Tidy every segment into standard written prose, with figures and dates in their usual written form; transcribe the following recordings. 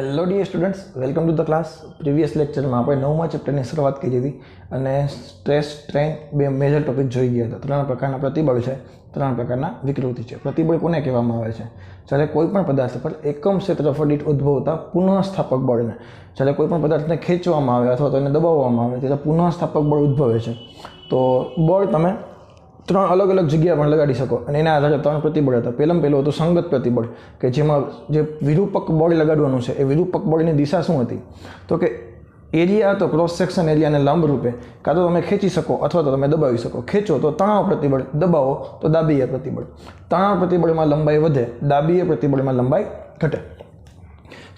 Hello dear students, welcome to the class. Previous લેક્ચરમાં આપણે 9મા ચેપ્ટરની શરૂઆત કરી હતી અને સ્ટ્રેસ સ્ટ્રેન બે મેજર ટોપિક જોઈ ગયા હતા. 3 પ્રકારના પ્રતિબળ છે, 3 પ્રકારના વિકૃતિ છે. પ્રતિબળ કોને કહેવામાં આવે છે? જ્યારે કોઈ પણ પદાર્થ પર એકમ ક્ષેત્રફળ દીઠ ઉદ્ભવતા પુનઃસ્થાપક બળને, જ્યારે કોઈ પણ પદાર્થને ખેંચવામાં આવે અથવા તો એને દબાવવામાં આવે ત્યારે પુનઃસ્થાપક બળ ઉદ્ભવે છે. તો બળ તમે 3 અલગ અલગ જગ્યા પણ લગાડી શકો અને એના આધારે 3 પ્રતિબળ હતા. પહેલું હતું સંગત પ્રતિબળ, કે જેમાં જે વિરૂપક બળ લગાડવાનું છે એ વિરૂપક બળની દિશા શું હતી? તો કે એરિયા હતો, ક્રોસ સેક્શન એરિયાને લંબ રૂપે કાં તો તમે ખેંચી શકો અથવા તો તમે દબાવી શકો. ખેંચો તો તણાવ પ્રતિબળ, દબાવો તો દાબીય પ્રતિબળ. તણાવ પ્રતિબળમાં લંબાઈ વધે, દાબીય પ્રતિબળમાં લંબાઈ ઘટે.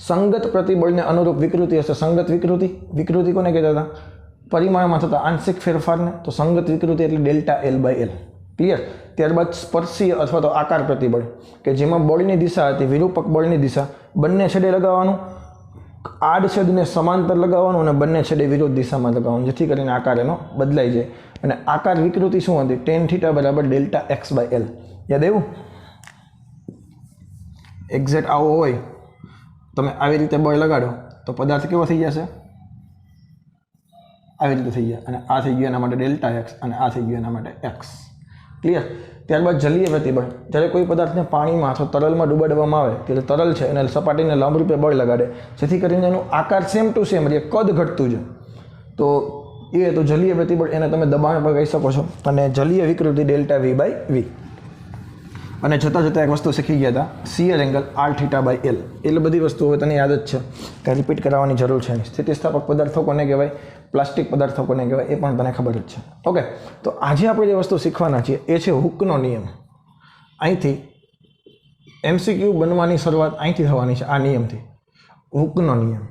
સંગત પ્રતિબળને અનુરૂપ વિકૃતિ હશે સંગત વિકૃતિ. વિકૃતિ કોને કહેતા હતા? પરિમાણમાં થતા આંશિક ફેરફારને. તો સંગત વિકૃતિ એટલે ડેલ્ટા L/L. ક્લિયર? ત્યારબાદ સ્પર્શીય અથવા તો આકાર પ્રતિબળ, કે જેમાં બળની દિશા હતી વિરૂપક બળની દિશા, બંને છેડે લગાવવાનું, આડછેદને સમાંતર લગાવવાનું અને બંને છેડે વિરોધ દિશામાં લગાવવાનું, જેથી કરીને આકાર એનો બદલાઈ જાય. અને આકાર વિકૃતિ શું હતી? tan θ બરાબર ડેલ્ટા x/L. યાદ આવ્યું? એક્ઝેક્ટ આવો હોય તમે આવી રીતે બળ લગાડો તો પદાર્થ કેવો થઈ જશે? આવી રીતે થઈ જાય. અને આ થઈ ગયું એના માટે ડેલ્ટા x અને આ થઈ ગયું એના માટે x. ક્લિયર? ત્યારબાદ જલીય પ્રતિબળ, જ્યારે કોઈ પદાર્થને પાણીમાં અથવા તરલમાં ડુબાડવામાં આવે ત્યારે તરલ છે એને સપાટીને લંબરૂપે બળ લગાડે, જેથી કરીને એનો આકાર સેમ ટુ સેમ રહે, કદ ઘટતું છે. તો એ તો જલીય પ્રતિબળ, એને તમે દબાણ પર કહી શકો છો. અને જલીય વિકૃતિ ડેલ્ટા V/V. અને જતાં જતાં એક વસ્તુ શીખી ગયા હતા, શિયર એંગલ Rθ/L. એટલે બધી વસ્તુ હવે તને યાદ જ છે, કે રિપીટ કરાવવાની જરૂર છે. સ્થિતિસ્થાપક પદાર્થો કોને કહેવાય, પ્લાસ્ટિક પદાર્થો કોને કહેવાય, એ પણ તને ખબર જ છે. ઓકે, તો આજે આપણે જે વસ્તુ શીખવાના છીએ એ છે હુકનો નિયમ. અહીંથી MCQ બનવાની શરૂઆત અહીંથી થવાની છે, આ નિયમથી. હુકનો નિયમ.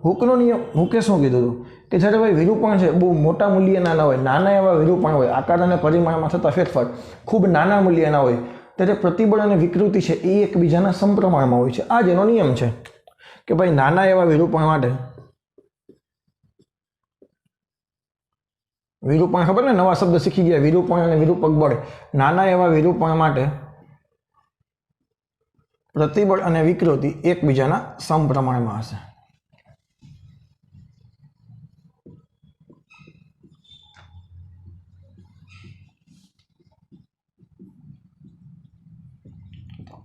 હુકનો નિયમ, હુકે શું કીધું હતું? કે જ્યારે ભાઈ વિરૂપણ છે બહુ મોટા મૂલ્યના ના હોય, નાના એવા વિરૂપણ હોય, આકાર અને પરિમાણમાં થતા ફેરફાર ખૂબ નાના મૂલ્યના હોય, ત્યારે પ્રતિબળ અને વિકૃતિ છે એ એકબીજાના સમપ્રમાણમાં હોય છે. આ જ એનો નિયમ છે કે ભાઈ નાના એવા વિરૂપણ માટે, વિરૂપણ ખબર ને, નવા શબ્દ શીખી ગયા, વિરૂપણ અને વિરૂપક બળ. નાના એવા વિરૂપણ માટે પ્રતિબળ અને વિકૃતિ એકબીજાના સમપ્રમાણમાં હશે.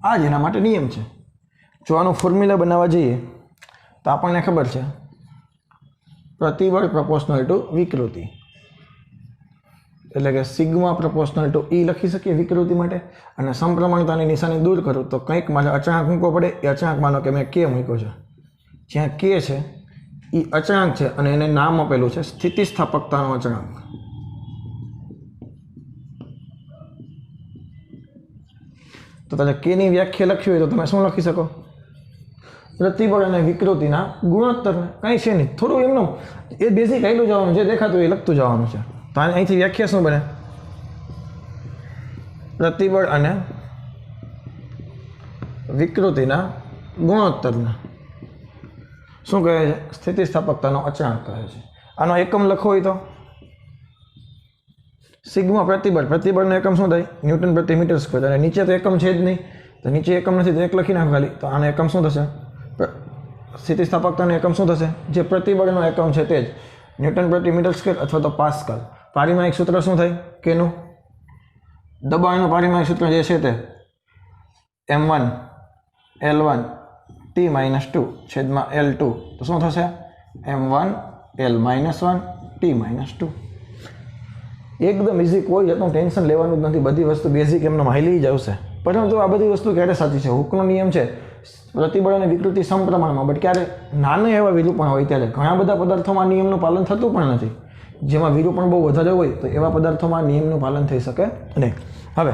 આ જ એના માટે નિયમ છે. જો આનું ફોર્મ્યુલા બનાવવા જઈએ તો આપણને ખબર છે પ્રતિબળ પ્રપોર્શનલ ટુ વિકૃતિ, એટલે કે સિગ્મા પ્રપોર્શનલ ટુ E લખી શકીએ વિકૃતિ માટે. અને સમપ્રમાણતાની નિશાની દૂર કરું તો કંઈક મારે અચળાંક મૂકવો પડે. એ અચળાંક માનો કે મેં K મૂક્યો છે, જ્યાં K છે એ અચળાંક છે અને એને નામ આપેલું છે સ્થિતિસ્થાપકતાનો અચળાંક. તો તમે Kની વ્યાખ્યા લખી હોય તો તમે શું લખી શકો? પ્રતિબળ અને વિકૃતિના ગુણોત્તરને. કંઈ છે નહીં, થોડું એમનું એ બેઝિક આવેલું જવાનું, જે દેખાતું એ લખતું જવાનું છે. તો અહીંથી વ્યાખ્યા શું બને? પ્રતિબળ અને વિકૃતિના ગુણોત્તરના શું કહે છે? સ્થિતિસ્થાપકતાનો અચળાંક કહે છે. આનો એકમ લખો હોય તો સિગ્મા પ્રતિબળ, પ્રતિબળનો એકમ શું થાય? ન્યૂટન પ્રતિ મીટર સ્ક્વેર. અને નીચે તો એકમ છે જ નહીં, તો નીચે એકમ નથી તો એક લખી નાખો ખાલી. તો આનો એકમ શું થશે? સ્થિતિસ્થાપકતાનો એકમ શું થશે? જે પ્રતિબળનો એકમ છે તે જ ન્યૂટન પ્રતિ મીટર સ્ક્વેર અથવા તો પાસ્કલ. પારિમાણિક સૂત્ર શું થાય કેનું? દબાણનું પારિમાણિક સૂત્ર જે છે તે M1 L1 T-2 છેદમાં L2. તો શું થશે? M1 L-1 T-2. એકદમ ઇઝી, કોઈ જાતનું ટેન્શન લેવાનું જ નથી. બધી વસ્તુ બેઝિક એમને હાલી જ આવશે. પરંતુ આ બધી વસ્તુ ક્યારે સાચી છે? હુકનો નિયમ છે પ્રતિબળ અને વિકૃતિ સમપ્રમાણમાં, બટ ક્યારે નાના એવા વિરૂપણ હોય ત્યારે. ઘણા બધા પદાર્થોમાં નિયમનું પાલન થતું પણ નથી. જેમાં વિરૂપણ બહુ વધારે હોય તો એવા પદાર્થોમાં નિયમનું પાલન થઈ શકે નહીં. હવે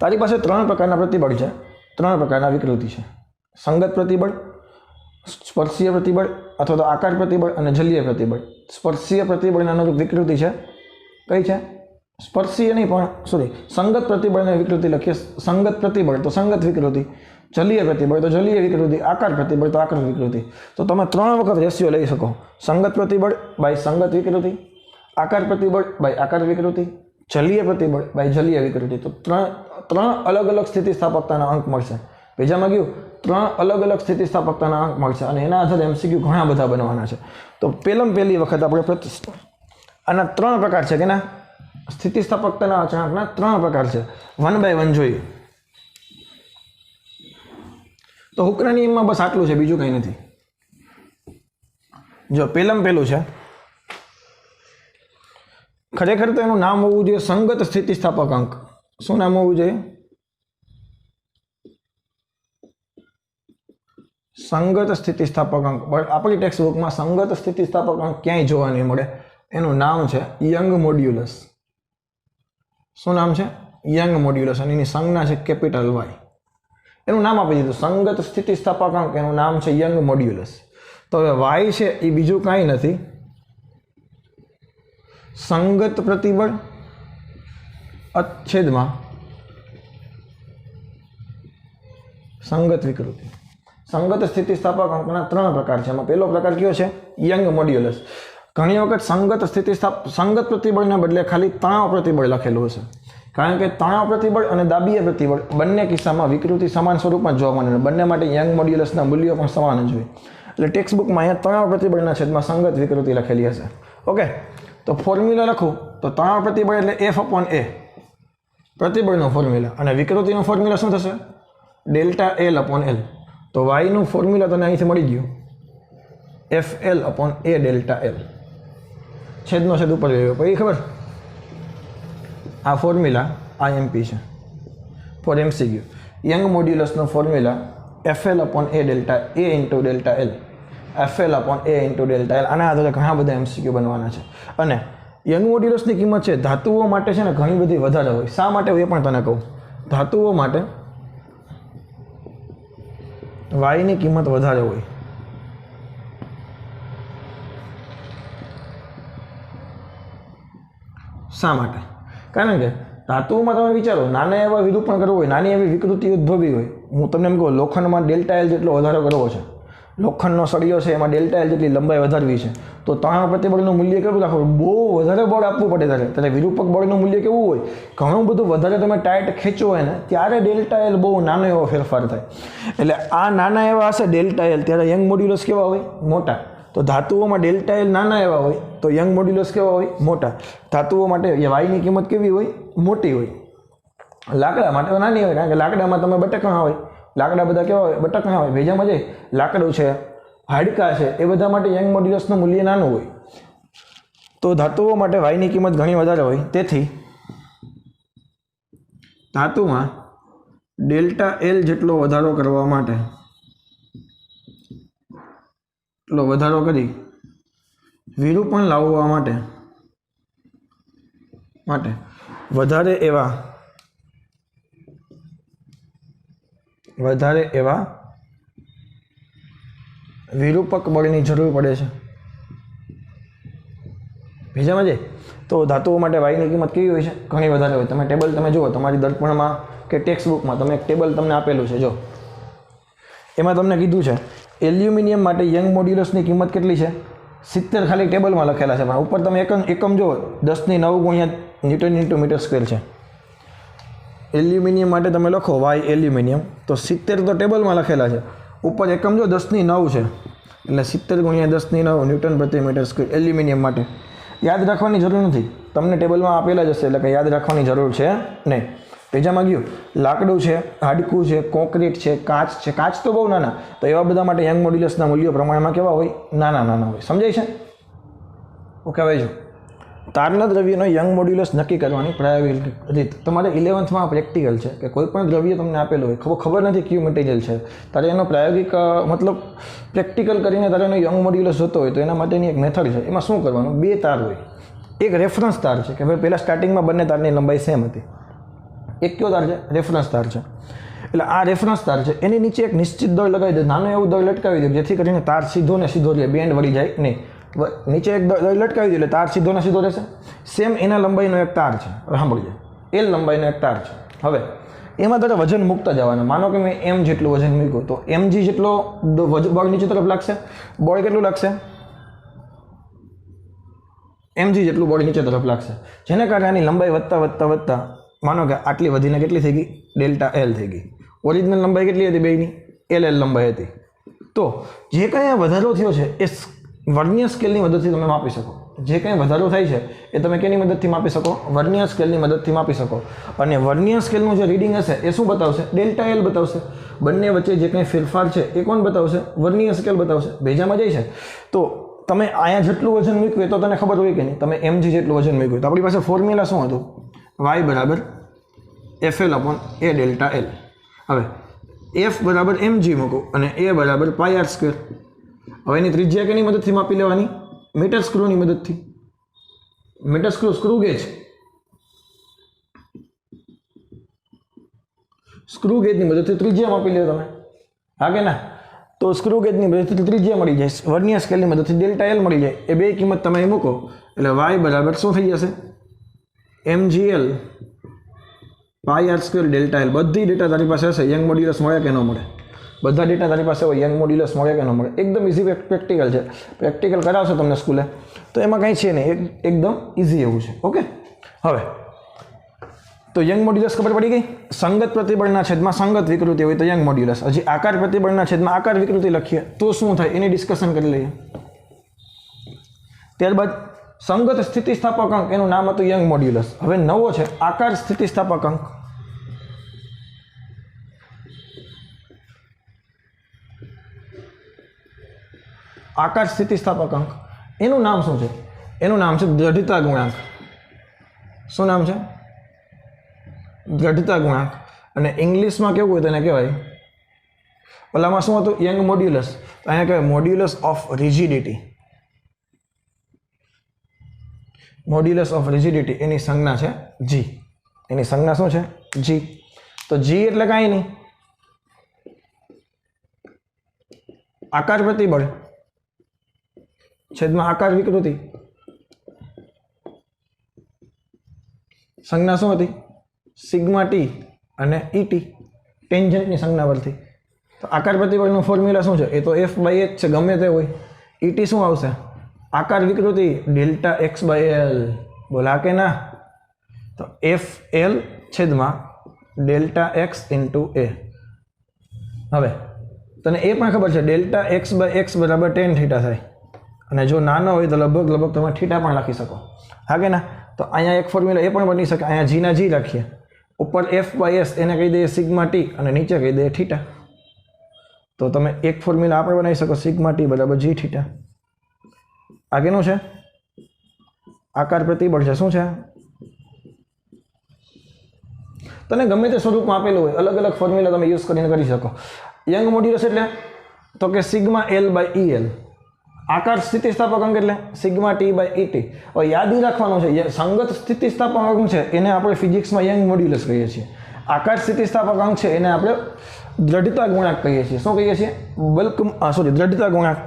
તારી પાસે 3 પ્રકારના પ્રતિબળ છે, 3 પ્રકારના વિકૃતિ છે. સંગત પ્રતિબળ, સ્પર્શીય પ્રતિબળ અથવા તો આકાર પ્રતિબળ અને જલીય પ્રતિબળ. સ્પર્શીય પ્રતિબળના અનુરૂપ વિકૃતિ છે કઈ છે? સ્પર્શીય નહીં પણ સંગત પ્રતિબળ અને વિકૃતિ લખીએ. સંગત પ્રતિબળ તો સંગત વિકૃતિ, જલીય પ્રતિબળ તો જલીય વિકૃતિ, આકાર પ્રતિબળ તો આકાર વિકૃતિ. તો તમે 3 વખત રેશિયો લઈ શકો. સંગત પ્રતિબળ બાય સંગત વિકૃતિ, આકાર પ્રતિબળ બાય આકાર વિકૃતિ, જલીય પ્રતિબળ બાય જલીય વિકૃતિ. તો 3 અલગ અલગ સ્થિતિસ્થાપકતાના અંક મળશે. બીજામાં ગયું 3 અલગ અલગ સ્થિતિસ્થાપકતાના આંક મળશે અને એના આધારે એમસીક્યુ ઘણા બધા બનવાના છે. તો પહેલી વખત આપણે આના 3 પ્રકાર છે કે ના સ્થિતિસ્થાપકતાના અચળાંકના 3 પ્રકાર છે. 1 by 1 જોઈએ તો હુકના નિયમમાં બસ આટલું છે, બીજું કંઈ નથી. જો પહેલું છે, ખરેખર તો એનું નામ હોવું જોઈએ સંગત સ્થિતિસ્થાપક અંક. શું નામ હોવું જોઈએ? સંગત સ્થિતિસ્થાપક અંક. આપણી ટેક્સ્ટ બુકમાં સંગત સ્થિતિસ્થાપક અંક ક્યાંય જોવા નહીં મળે. એનું નામ છે યંગ મોડ્યુલસ. શું નામ છે? Young modulus. અને એની સંજ્ઞા છે કેપિટલ વાય. એનું નામ આપી દીધું સંગત સ્થિતિસ્થાપક અંક. એનું નામ છે યંગ મોડ્યુલસ. તો હવે વાય છે એ બીજું કાંઈ નથી, સંગત પ્રતિબળ અચ્છેદમાં સંગત વિકૃતિ. સંગત સ્થિતિસ્થાપક અંકના 3 પ્રકાર છે. એમાં પહેલો પ્રકાર કયો છે? Young modulus. ઘણી વખત સંગત પ્રતિબળના બદલે ખાલી તણાવ પ્રતિબળ લખેલું હશે, કારણ કે તણાવ પ્રતિબળ અને દાબીય પ્રતિબળ બંને કિસ્સામાં વિકૃતિ સમાન સ્વરૂપમાં જોવા મળે. બંને માટે યંગ મોડ્યુલસના મૂલ્યો પણ સમાન જ હોય. એટલે ટેક્સ્ટ બુકમાં અહીંયા તણાવ પ્રતિબળના છેદમાં સંગત વિકૃતિ લખેલી હશે. ઓકે, તો ફોર્મ્યુલા લખું તો તણાવ પ્રતિબળ એટલે F/A પ્રતિબળનો ફોર્મ્યુલા, અને વિકૃતિનો ફોર્મ્યુલા શું થશે? ΔL/L. તો વાયનું ફોર્મ્યુલા તને અહીંથી મળી ગયું FL/A ΔL. છેદનો છેદ ઉપર ગયો પછી ખબર આ ફોર્મ્યુલા IMP છે ફોર MCQ. યંગ મોડ્યુલસનો formula FL/A ΔL. FL/A ΔL. આના આધારે ઘણા બધા MCQ બનવાના છે. અને યંગ મોડ્યુલસની કિંમત છે ધાતુઓ માટે છે ને ઘણી બધી વધારે હોય. શા માટે હોય એ પણ તને કહું. ધાતુઓ માટે વાયની કિંમત વધારે હોય. શા માટે? કારણ કે ધાતુઓમાં તમે વિચારો નાના એવા વિરૂપણ કરવું હોય, નાની એવી વિકૃતિ ઉદ્ભવી હોય. હું તમને એમ કહું લોખંડમાં ΔL જેટલો વધારો કરવો છે, લોખંડનો સળિયો છે એમાં ΔL જેટલી લંબાઈ વધારવી છે, તો તણાવ પ્રતિબળનું મૂલ્ય કેવું રાખવું? બહુ વધારે બળ આપવું પડે ત્યારે વિરૂપક બળનું મૂલ્ય કેવું હોય? ઘણું બધું વધારે તમે ટાઈટ ખેંચો હોય ને ત્યારે ΔL બહુ નાનો એવો ફેરફાર થાય. એટલે આ નાના એવા હશે ΔL ત્યારે યંગ મોડ્યુલસ કેવા હોય? મોટા. તો ધાતુઓમાં ΔL નાના એવા હોય તો યંગ મોડ્યુલસ કેવા હોય? મોટા. ધાતુઓ માટે વાયની કિંમત કેવી હોય? મોટી હોય. લાકડા માટે નાની હોય, કારણ કે લાકડામાં તમે બટકણા હોય, લાકડા બધા કેવા હોય? બટકણા હોય. ભેજામાં જાય લાકડું છે, હાડકા છે, એ બધા માટે યંગ મોડ્યુલસનું મૂલ્ય નાનું હોય. તો ધાતુઓ માટે વાયની કિંમત ઘણી વધારે હોય. તેથી ધાતુમાં ΔL જેટલો વધારો કરવા માટે એટલો વધારો કરી વિરૂપણ લાવવા માટે વધારે એવા વિરૂપક બળની જરૂર પડે છે. બીજામાં જાય તો ધાતુઓ માટે વાયની કિંમત કેવી હોય છે? ઘણી વધારે હોય. તમે ટેબલ તમે જુઓ તમારી દર્પણમાં કે ટેક્સ્ટ બુકમાં, તમે એક ટેબલ તમને આપેલું છે. જો એમાં તમને કીધું છે એલ્યુમિનિયમ માટે યંગ મોડ્યુલસની કિંમત કેટલી છે? 70 ખાલી ટેબલમાં લખેલા છે, પણ ઉપર તમે એકમ જુઓ 10⁹ N/m². છે. એલ્યુમિનિયમ માટે તમે લખો વાય એલ્યુમિનિયમ તો 70 તો ટેબલમાં લખેલા છે, ઉપર એકમ જો 10⁹ છે, એટલે 70 × 10⁻² એલ્યુમિનિયમ માટે. યાદ રાખવાની જરૂર નથી, તમને ટેબલમાં આપેલા જ હશે, એટલે કંઈ યાદ રાખવાની જરૂર છે નહીં. પેજામાં ગયું લાકડું છે, હાડકું છે, કોન્ક્રીટ છે, કાચ છે. કાચ તો બહુ નાના, તો એવા બધા માટે યંગ મોડ્યુલસના મૂલ્યો પ્રમાણમાં કેવા હોય? નાના હોય. સમજાય છે? ઓકે, હવે જો તારના દ્રવ્યનો યંગ મોડ્યુલસ નક્કી કરવાની પ્રાયોગિક રીત. તમારે 11th પ્રેક્ટિકલ છે કે કોઈ પણ દ્રવ્ય તમને આપેલું હોય, ખબર નથી કયું મટીરિયલ છે, તારે એનો પ્રાયોગિક મતલબ પ્રેક્ટિકલ કરીને તારે એનો યંગ મોડ્યુલસ જોતો હોય તો એના માટેની એક મેથડ છે. એમાં શું કરવાનું? 2 તાર હોય, એક રેફરન્સ તાર છે કે ભાઈ પહેલાં સ્ટાર્ટિંગમાં બંને તારની લંબાઈ સેમ હતી. એક કયો તાર છે? રેફરન્સ તાર છે. એટલે આ રેફરન્સ તાર છે, એની નીચે એક નિશ્ચિત દળ લગાવી દે, નાનો એવું દળ લટકાવી દે, જેથી કરીને તાર સીધો ને સીધો રહે, બેન્ડ વળી જાય નહીં. નીચે એક દળ લટકાવી દે એટલે તાર સીધો ને સીધો રહેશે. સેમ એના લંબાઈનો એક તાર છે, સાંભળજો, L લંબાઈનો એક તાર છે. હવે એમાં તારે વજન મૂકતા જવાનું. માનો કે મેં M જેટલું વજન મૂક્યું તો mg જેટલો બળ નીચે તરફ લાગશે. બળ કેટલું લાગશે? mg જેટલું બળ નીચે તરફ લાગશે, જેને કારણે આની લંબાઈ વધતા માનો કે આટલી વધીને કેટલી થઈ ગઈ? ΔL થઈ ગઈ. ઓરિજિનલ લંબાઈ કેટલી હતી બેયની? LL લંબાઈ હતી. તો જે કંઈ વધારો થયો છે એ વર્નિયર સ્કેલની મદદથી તમે માપી શકો. જે કંઈ વધારો થાય છે એ તમે કેની મદદથી માપી શકો? વર્નિયર સ્કેલની મદદથી માપી શકો. અને વર્નિયર સ્કેલનું જે રીડિંગ હશે એ શું બતાવશે? ડેલ્ટા એલ બતાવશે. બંને વચ્ચે જે કંઈ ફેરફાર છે એ કોણ બતાવશે? વર્નિયર સ્કેલ બતાવશે. બેજામાં જાય છે તો તમે અહીંયા જેટલું વજન મૂક્યું એ તો તને ખબર હોય કે નહીં? તમે mg જેટલું વજન મૂક્યું તો આપણી પાસે ફોર્મ્યુલા શું હતું? y બરાબર FL upon A delta L. હવે F બરાબર mg મૂકું અને A બરાબર પાઈ આર સ્ક્વેર. હવે એની ત્રિજ્યા કેની મદદથી માપી લેવાની? મીટર સ્ક્રૂની મદદથી. મીટર સ્ક્રૂ ગેજ, સ્ક્રૂ ગેજની મદદથી ત્રિજ્યા માપી લે તમે. હા કે ના? તો સ્ક્રૂ ગેજની મદદથી ત્રિજ્યા મળી જાય, વર્નિયર સ્કેલની મદદથી ડેલ્ટા એલ મળી જાય. એ બે કિંમત તમે મૂકો એટલે y બરાબર શું થઈ જશે? mgl પાઈ આર સ્ક્વેર ડેલ્ટા એલ. બધી ડેટા તારી પાસે હશે. યંગ મોડ્યુલસ મળે કે ન મળે? બધા ડેટા તારી પાસે હોય. યંગ મોડ્યુલસ મળે કે ન મળે? એકદમ ઇઝી પ્રેક્ટિકલ છે. પ્રેક્ટિકલ કરાવશો તમને સ્કૂલે તો એમાં કંઈ છે નહીં, એકદમ ઇઝી એવું છે. ઓકે, હવે તો યંગ મોડ્યુલસ ખબર પડી ગઈ. સંગત પ્રતિબળના છેદમાં સંગત વિકૃતિ હોય તો યંગ મોડ્યુલસ. હજી આકાર પ્રતિબળના છેદમાં આકાર વિકૃતિ લખીએ તો શું થાય એની ડિસ્કશન કરી લઈએ. ત્યારબાદ સંગત સ્થિતિસ્થાપકાંક, એનું નામ હતું યંગ મોડ્યુલસ. હવે નવો છે આકાર સ્થિતિસ્થાપકાંક. આકાર સ્થિતિસ્થાપકાંક એનું નામ શું છે? એનું નામ છે દ્રઢતા ગુણાંક. શું નામ છે? દ્રઢતા ગુણાંક. અને ઇંગ્લિશમાં કેવું હોય તેને કહેવાય, ઓલામાં શું હતું? Young modulus. અહીંયા કહેવાય modulus of rigidity. Modulus of rigidity એની સંજ્ઞા છે જી. એની સંજ્ઞા શું છે? જી. તો જી એટલે કાંઈ નહીં, આકાર પ્રતિબળ છેદમાં આકાર વિકૃતિ. સંજ્ઞા શું હતી? સિગ્મા ટી અને ઈટી, ટેન્જન્ટની સંજ્ઞા પરથી. તો આકાર પ્રતિબળનું ફોર્મ્યુલા શું છે? એ તો F બાય H છે, ગમે તે હોય. ઈટી શું આવશે? આકાર વિકૃતિ ડેલ્ટા એક્સ બાય એલ. બોલા કે ના? તો FL છેદમાં ડેલ્ટા એક્સ ઇન્ટુ એ. હવે તને એ પણ ખબર છે ડેલ્ટા એક્સ બાય એક્સ બરાબર ટેન થીટા થાય. અને જો નાનો હોય તો લગભગ તમે થીટા પણ લખી શકો. હા કે ના? તો અહીંયા એક ફોર્મ્યુલા એ પણ બની શકે. અહીંયા જીના જી રાખીએ, ઉપર F બાય એસ એને કહી દઈએ સિગ્મા ટી અને નીચે કહી દઈએ થીટા. તો તમે એક ફોર્મ્યુલા આપણે બનાવી શકો, સિગ્મા ટી બરાબર જી થીટા. આગળનું છે આકાર પ્રતિબળ છે. શું છે? તને ગમે તે સ્વરૂપમાં આપેલું હોય, અલગ અલગ ફોર્મ્યુલા તમે યુઝ કરીને કરી શકો. યંગ મોડ્યુલસ એટલે તો કે sigma L by E L. આકાર સ્થિતિસ્થાપકાંક એટલે સિગ્મા ટી બાય ઈટી. હવે યાદ રાખવાનું છે, સંગત સ્થિતિસ્થાપકાંક છે એને આપણે ફિઝિક્સમાં યંગ મોડ્યુલસ કહીએ છીએ. આકાર સ્થિતિસ્થાપકાંક છે એને આપણે દ્રઢતા ગુણાંક કહીએ છીએ. શું કહીએ છીએ? દ્રઢતા ગુણાંક.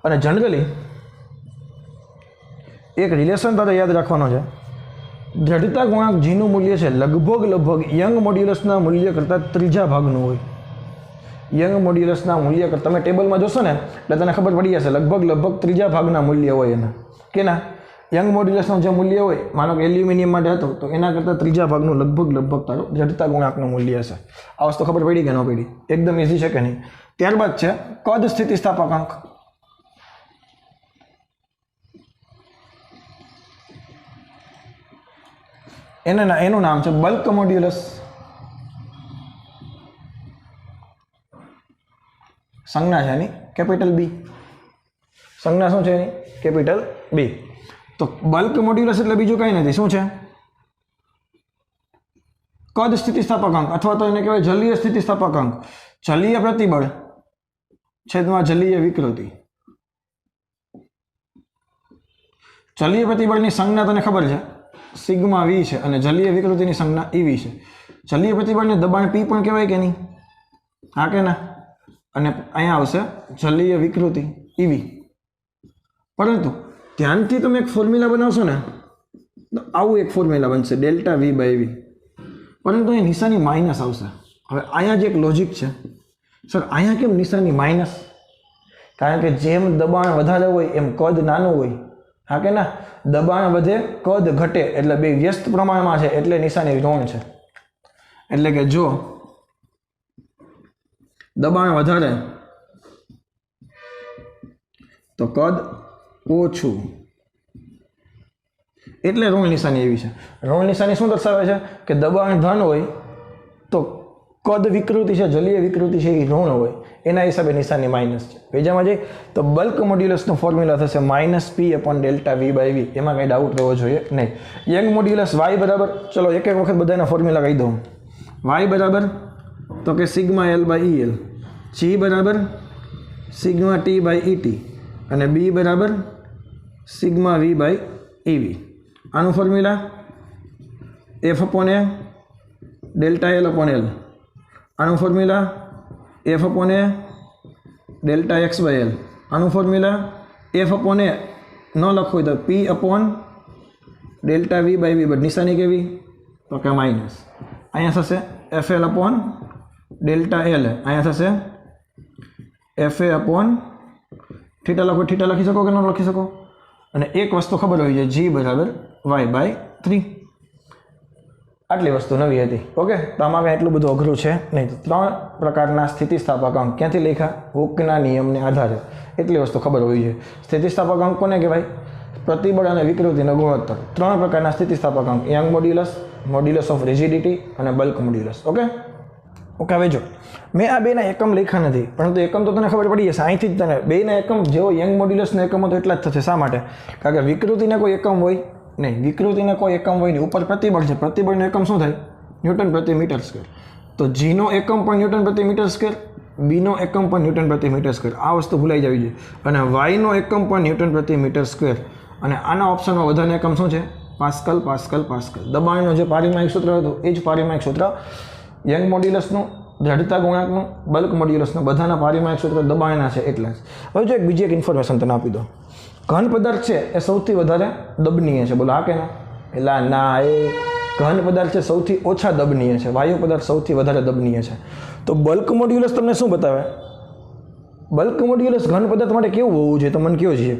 અને જનરલી એક રિલેશન તારે યાદ રાખવાનો છે. દ્રઢતા ગુણાંક જીનું મૂલ્ય છે લગભગ યંગ મોડ્યુલસના મૂલ્ય કરતાં ત્રીજા ભાગનું હોય. યંગ મોડ્યુલસના મૂલ્ય કરતાં તમે ટેબલમાં જોશો ને એટલે તને ખબર પડી જશે, લગભગ ત્રીજા ભાગના મૂલ્ય હોય એના. કે ના? યંગ મોડ્યુલસનું જે મૂલ્ય હોય, માનો કે એલ્યુમિનિયમ માટે હતું તો એના કરતાં ત્રીજા ભાગનું લગભગ તારું દ્રઢતા ગુણાંકનું મૂલ્ય હશે. આ વસ્તુ ખબર પડી કે ન પડી? એકદમ ઇઝી છે કે નહીં? ત્યારબાદ છે કદ સ્થિતિસ્થાપકાંક. એનું નામ છે બલ્ક મોડ્યુલસ. સંજ્ઞા છે એની કેપિટલ બી. સંજ્ઞા શું છે એની? Capital B. તો બલ્ક મોડ્યુલસ એટલે બીજું કંઈ નથી. શું છે? કદ સ્થિતિસ્થાપકાંક, અથવા તો એને કહેવાય જલીય સ્થિતિસ્થાપકાંક. જલીય પ્રતિબળ છેદમાં જલીય વિકૃતિ. જલીય પ્રતિબળની સંજ્ઞા તને ખબર છે, સિગ્મા વી છે, અને જલીય વિકૃતિની સંજ્ઞા ઈવી છે. જલીય પ્રતિબળને દબાણ પી પણ કહેવાય કે નહીં? હા કે ના? અને અહીંયા આવશે જલીય વિકૃતિ ઈવી. પરંતુ ધ્યાનથી તમે એક ફોર્મ્યુલા બનાવશો ને તો આવું એક ફોર્મ્યુલા બનશે ડેલ્ટા વી બાય વી. પરંતુ એ નિશાની માઇનસ આવશે. હવે અહીંયા જે એક લોજિક છે, સર અહીંયા કેમ નિશાની માઇનસ? કારણ કે જેમ દબાણ વધારે હોય એમ કદ નાનું હોય. હા કે ના? દબાણ વધે કદ ઘટે એટલે બે વ્યસ્ત પ્રમાણમાં છે એટલે નિશાની ઋણ છે. એટલે કે જો દબાણ વધારે તો કદ ઓછું, એટલે ઋણ નિશાની એવી છે. ઋણ નિશાની શું દર્શાવે છે કે દબાણ ધન હોય તો કદ વિકૃતિ છે, જલીય વિકૃતિ છે એ ઋણ હોય, એના હિસાબે નિશાની માઇનસ છે. બીજામાં જઈએ તો બલ્ક મોડ્યુલસનો ફોર્મ્યુલા થશે -P/Δv/V. એમાં કંઈ ડાઉટ રહેવો જોઈએ નહીં. યંગ મોડ્યુલસ y બરાબર, ચલો એક એક વખત બધાના ફોર્મ્યુલા કહી દઉં. y બરાબર તો કે σl/EL, g બરાબર σt/ET અને b બરાબર σv/EV. આનું ફોર્મ્યુલા F/A ΔL/L. આનું ફોર્મ્યુલા F/A ΔX/L. આનું ફોર્મ્યુલા F/A ન લખવું તો P/Δv/V. બટ નિશાની કેવી તો કે માઇનસ. અહીંયા થશે FL/ΔL. અહીંયા થશે FA/θ. લખો, θ લખી શકો કે ન લખી શકો. અને એક વસ્તુ ખબર હોવી જોઈએ, G બરાબર y/3. આટલી વસ્તુ નવી હતી. ઓકે, તો આમાં કંઈ એટલું બધું અઘરું છે નહીં. તો 3 પ્રકારના સ્થિતિસ્થાપક અંક ક્યાંથી લખ્યા? હુકના નિયમને આધારે. એટલી વસ્તુ ખબર હોવી જોઈએ. સ્થિતિસ્થાપક અંક કોને કહેવાય? પ્રતિબળ અને વિકૃતિનો ગુણોત્તર. 3 પ્રકારના સ્થિતિસ્થાપક અંક: young modulus, modulus of rigidity અને બલ્ક મોડ્યુલસ. ઓકે, હવે જો મેં આ બેના એકમ લખ્યા નથી, પરંતુ એકમ તો તને ખબર પડી જશે અહીંથી જ. તને બેના એકમ જેવો યંગ મોડ્યુલસનો એકમ હતો એટલા જ થશે. શા માટે? કારણ કે વિકૃતિને કોઈ એકમ હોય નહીં, વિકૃતિને કોઈ એકમ હોય નહીં. ઉપર પ્રતિબળ છે, પ્રતિબળનો એકમ શું થાય? ન્યૂટન પ્રતિ મીટર સ્ક્વેર. તો જીનો એકમ પણ ન્યૂટન પ્રતિ મીટર સ્ક્વેર, બીનો એકમ પણ ન્યૂટન પ્રતિ મીટર સ્ક્વેર. આ વસ્તુ ભૂલાઈ જવી જોઈએ. અને વાયનો એકમ પણ ન્યૂટન પ્રતિ મીટર સ્ક્વેર. અને આના ઓપ્શનમાં વધારે એકમ શું છે? Pascal, pascal, pascal. દબાણનો જે પારિમાણિક સૂત્ર હતું એ જ પારિમાણિક સૂત્ર યંગ મોડ્યુલસનું, દ્રઢતા ગુણાંકનું, બલ્ક મોડ્યુલસનું, બધાના પારિમાણિક સૂત્ર દબાણના છે એટલા જ. હવે જો બીજી એક ઇન્ફોર્મેશન તને આપી દો. ઘન પદાર્થ છે એ સૌથી વધારે દબનીય છે. બોલો હા કે ના? એટલે ના, એ ઘન પદાર્થ છે સૌથી ઓછા દબનીય છે, વાયુ પદાર્થ સૌથી વધારે દબનીય છે. તો બલ્ક મોડ્યુલસ તમને શું બતાવે? બલ્ક મોડ્યુલસ ઘન પદાર્થ માટે કેવું હોવું જોઈએ? તો મને કયો છે?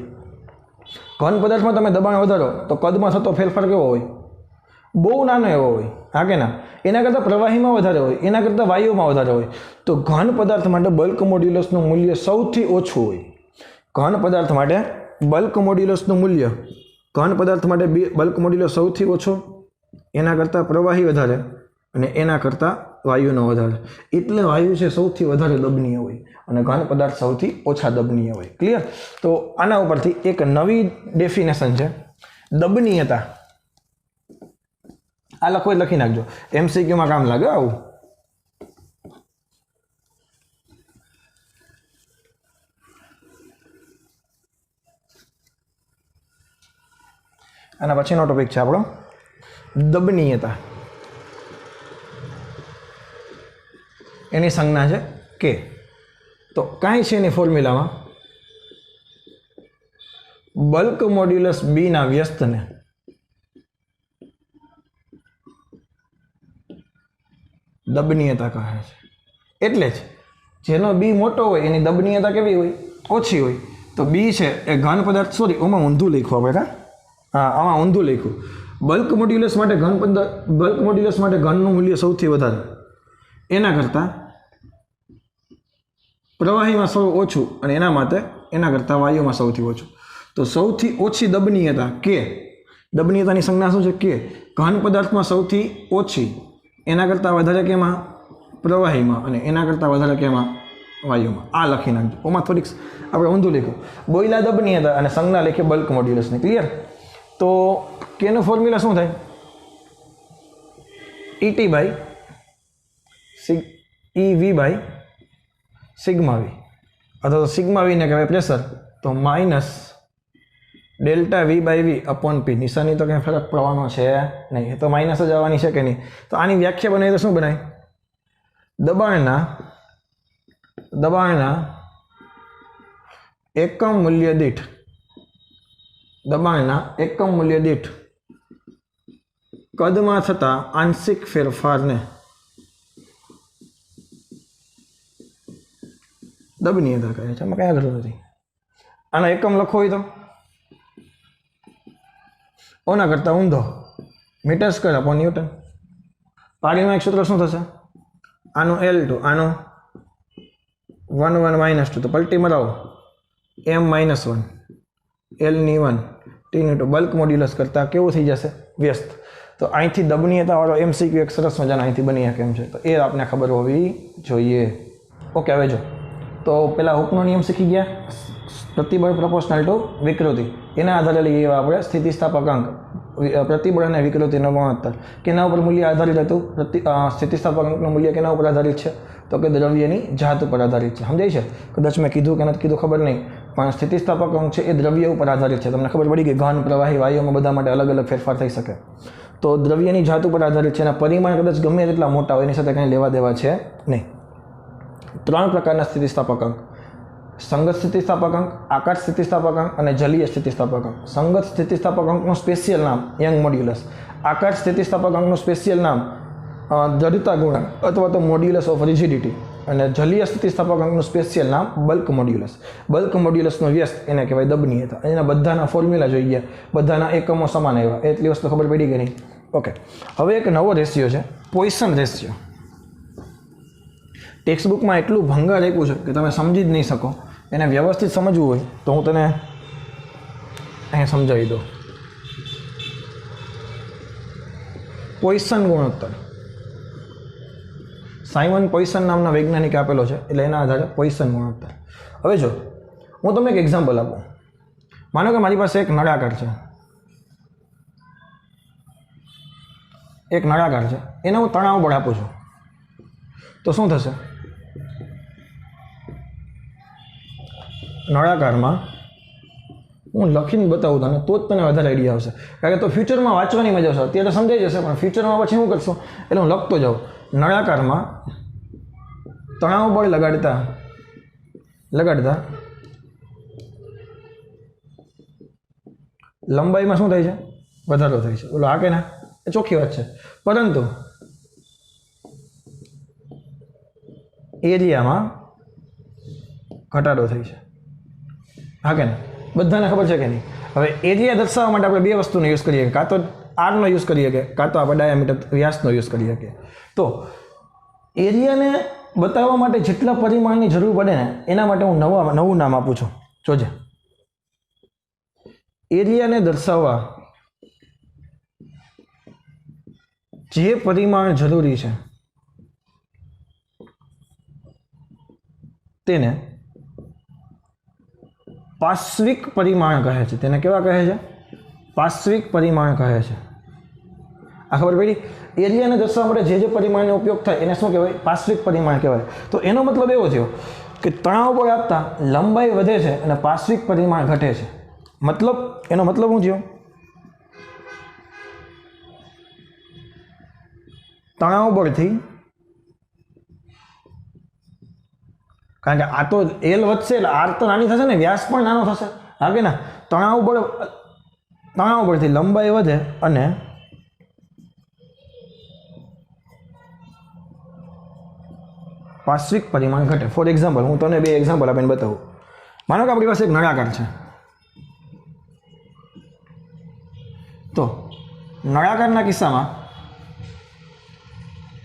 ઘન પદાર્થમાં તમે દબાણ વધારો તો કદમાં થતો ફેરફાર કેવો હોય? બહુ નાનો એવો હોય, હા કે ના? એના કરતાં પ્રવાહીમાં વધારે હોય, એના કરતાં વાયુમાં વધારે હોય. તો ઘન પદાર્થ માટે બલ્ક મોડ્યુલસનું મૂલ્ય સૌથી ઓછું હોય. ઘન પદાર્થ માટે બલ્ક મોડ્યુલસનું મૂલ્ય, ઘન પદાર્થ માટે બલ્ક મોડ્યુલસ સૌથી ઓછો, એના કરતાં પ્રવાહી વધારે અને એના કરતાં વાયુનો વધારે. એટલે વાયુ છે સૌથી વધારે દબનીય હોય અને ઘન પદાર્થ સૌથી ઓછા દબનીય હોય. ક્લિયર? તો આના ઉપરથી એક નવી ડેફિનેશન છે દબનીયતા. આ લખો લખી નાખજો, MCQમાં કામ લાગે આવું. આના પછીનો ટોપિક છે આપણો દબનીયતા. એની સંજ્ઞા છે કે. તો કાંઈ છે એની ફોર્મ્યુલામાં? બલ્ક મોડ્યુલસ બી ના વ્યસ્તને દબનીયતા કહે છે. એટલે જ જેનો બી મોટો હોય એની દબનીયતા કેવી હોય? ઓછી હોય. તો બી છે એ ઘન પદાર્થ, સોરી આમાં ઊંધું લખ્યું આપણે, હા આમાં ઊંધું લખ્યું. બલ્ક મોડ્યુલસ માટે બલ્ક મોડ્યુલસ માટે ઘનનું મૂલ્ય સૌથી વધારે, એના કરતાં પ્રવાહીમાં સૌ ઓછું અને એના કરતાં વાયુમાં સૌથી ઓછું. તો સૌથી ઓછી દબનીયતા કે, દબનીયતાની સંજ્ઞા શું છે? કે ઘન પદાર્થમાં સૌથી ઓછી, એના કરતાં વધારે કેમાં? પ્રવાહીમાં, અને એના કરતાં વધારે કેમાં? વાયુમાં. આ લખી નાખજો. ઓમાં થોડીક આપણે ઊંધું લખ્યું. બોયલા દબનીયતા અને સંજ્ઞા લખીએ બલ્ક મોડ્યુલસને. ક્લિયર? તો કેનું ફોર્મ્યુલા શું થાય? ET/EV/σV, અથવા તો સિગ્મા વીને કહેવાય પ્રેશર, તો માઇનસ ΔV/V/P. નિશાની તો કંઈ ફરક પડવાનો છે નહીં, એ તો માઇનસ જ આવવાની છે કે નહીં? તો આની વ્યાખ્યા બનાવી તો શું બનાય? દબાણના એકમ મૂલ્ય દીઠ, દબાણના એકમ મૂલ્ય દીઠ કદમાં થતા આંશિક ફેરફારને દબનીયતા કહે છે. આમાં કઈ આગળ નથી. આનો એકમ લખો હોય તો ઓના કરતાં ઊંધો, મીટર સ્ક્વેર અપોન ન્યૂટન. પારિમાણિક સૂત્ર શું થશે? આનું L2, આનું 1 1 -2 તો પલટી મરાવો m-1 L ની 1 T * બલ્ક મોડ્યુલસ કરતાં કેવું થઈ જશે વ્યસ્ત. તો અહીંથી દબનીયતાવાળો MCQ એક સરસ મજાનો અહીંથી બની શકે એમ છે, તો એ આપણે ખબર હોવી જોઈએ. ઓકે, હવે જો તો પેલા હુકનો નિયમ શીખી ગયા, પ્રતિબળ પ્રપોર્શનલ ટુ વિકૃતિ, એના આધારે લઈએ આપણે સ્થિતિસ્થાપક અંક, પ્રતિબળ અને વિકૃતિનો ગુણોત્તર. કેના ઉપર મૂલ્ય આધારિત હતું? સ્થિતિસ્થાપક અંકનું મૂલ્ય કેના ઉપર આધારિત છે? તો કે દ્રવ્યની જાત ઉપર આધારિત છે. સમજાય છે? કદાચ મેં કીધું કે નથી કીધું ખબર નહીં, પણ સ્થિતિસ્થાપક અંક છે એ દ્રવ્ય ઉપર આધારિત છે. તમને ખબર પડી ગઈ, ઘન, પ્રવાહી, વાયુમાં બધા માટે અલગ અલગ ફેરફાર થઈ શકે. તો દ્રવ્યની જાત ઉપર આધારિત છે, એના પરિમાણ કદાચ ગમે તેટલા મોટા હોય એની સાથે કંઈ લેવા દેવા છે નહીં. 3 પ્રકારના સ્થિતિસ્થાપક અંક: સંગત સ્થિતિસ્થાપક અંક, આકાશ સ્થિતિસ્થાપક અંક અને જલીય સ્થિતિસ્થાપક અંક. સંગત સ્થિતિસ્થાપક અંકનું સ્પેશિયલ નામ યંગ મોડ્યુલસ. આકાશ સ્થિતિસ્થાપક અંકનું સ્પેશિયલ નામ દ્રઢતા ગુણાંક અથવા તો મોડ્યુલસ ઓફ રિજિડિટી. અને જલીય સ્થિતિસ્થાપક અંકનું સ્પેશિયલ નામ બલ્ક મોડ્યુલસ. બલ્ક મોડ્યુલસનો વ્યસ્ત એને કહેવાય દબનીયતા. એના બધાના ફોર્મ્યુલા જોઈ ગયા, બધાના એકમો સમાન આવ્યા, એટલી વસ્તુ ખબર પડી ગઈ નહીં. ઓકે, હવે એક નવો રેશિયો છે, પોઇસન રેશિયો. ટેક્સ્ટબુકમાં એટલું ભંગાર આપ્યું છે કે તમે સમજી જ નહીં શકો. એને વ્યવસ્થિત સમજવું હોય તો હું તને અહીંયા સમજાવી દઉં. પોઇસન ગુણોત્તર સાયમન પોઇસન નામના વૈજ્ઞાનિકે આપેલો છે, એટલે એના આધારે પોઇસન ગુણોત્તર. હવે જો હું તમને એક એક્ઝામ્પલ આપું. માનો કે મારી પાસે એક નળાકાર છે, એને હું તણાવ બળ આપું છું, તો શું થશે? નળાકારમાં હું લખીને બતાવું તને તો જ તને વધારે આઈડિયા આવશે, કારણ કે તો ફ્યુચરમાં વાંચવાની મજા આવશે. અત્યારે સમજાઈ જશે, પણ ફ્યુચરમાં પછી શું કરશો એટલે હું લખતો જાઉં. નળાકારમાં તણાવ બળ લગાડતા લંબાઈમાં શું થાય છે? વધારો થાય છે. બોલો હા કે ના? એ ચોખ્ખી વાત છે. પરંતુ એરિયામાં ઘટાડો થાય છે. હા કે ના? બધાને ખબર છે કે નહીં? હવે એરિયા દર્શાવવા માટે આપણે 2 વસ્તુનો યુઝ કરીએ, કાં તો આરનો યુઝ કરીએ કે કાં તો આપણે ડાયામીટર વ્યાસનો યુઝ કરીએ કે. તો એરિયાને બતાવવા માટે જેટલા પરિમાણની જરૂર પડે ને એના માટે હું નવું નામ આપું છું. જોજે, એરિયાને દર્શાવવા જે પરિમાણ જરૂરી છે તેને પાર્શ્વિક પરિમાણ કહે છે. તેને કેવા કહે છે? પાર્શ્વિક પરિમાણ કહે છે. આ ખબર પડી? એરિયાને દર્શાવવા માટે જે પરિમાણનો ઉપયોગ થાય એને શું કહેવાય? પાર્શ્વિક પરિમાણ કહેવાય. તો એનો મતલબ એવો થયો કે તણાવ બળ આપતા લંબાઈ વધે છે અને પાર્શ્વિક પરિમાણ ઘટે છે. એનો મતલબ શું થયો? તણાવ બળથી, કારણ કે આ તો એલ વધશે એટલે આર તો નાની થશે ને, વ્યાસ પણ નાનો થશે. હા કે ના? તણાવ બળથી લંબાઈ વધે અને પાર્શ્વિક પરિમાણ ઘટે. ફોર એક્ઝામ્પલ હું તને 2 એક્ઝામ્પલ આપીને બતાવું. માનો કે આપણી પાસે એક નળાકાર છે, તો નળાકારના કિસ્સામાં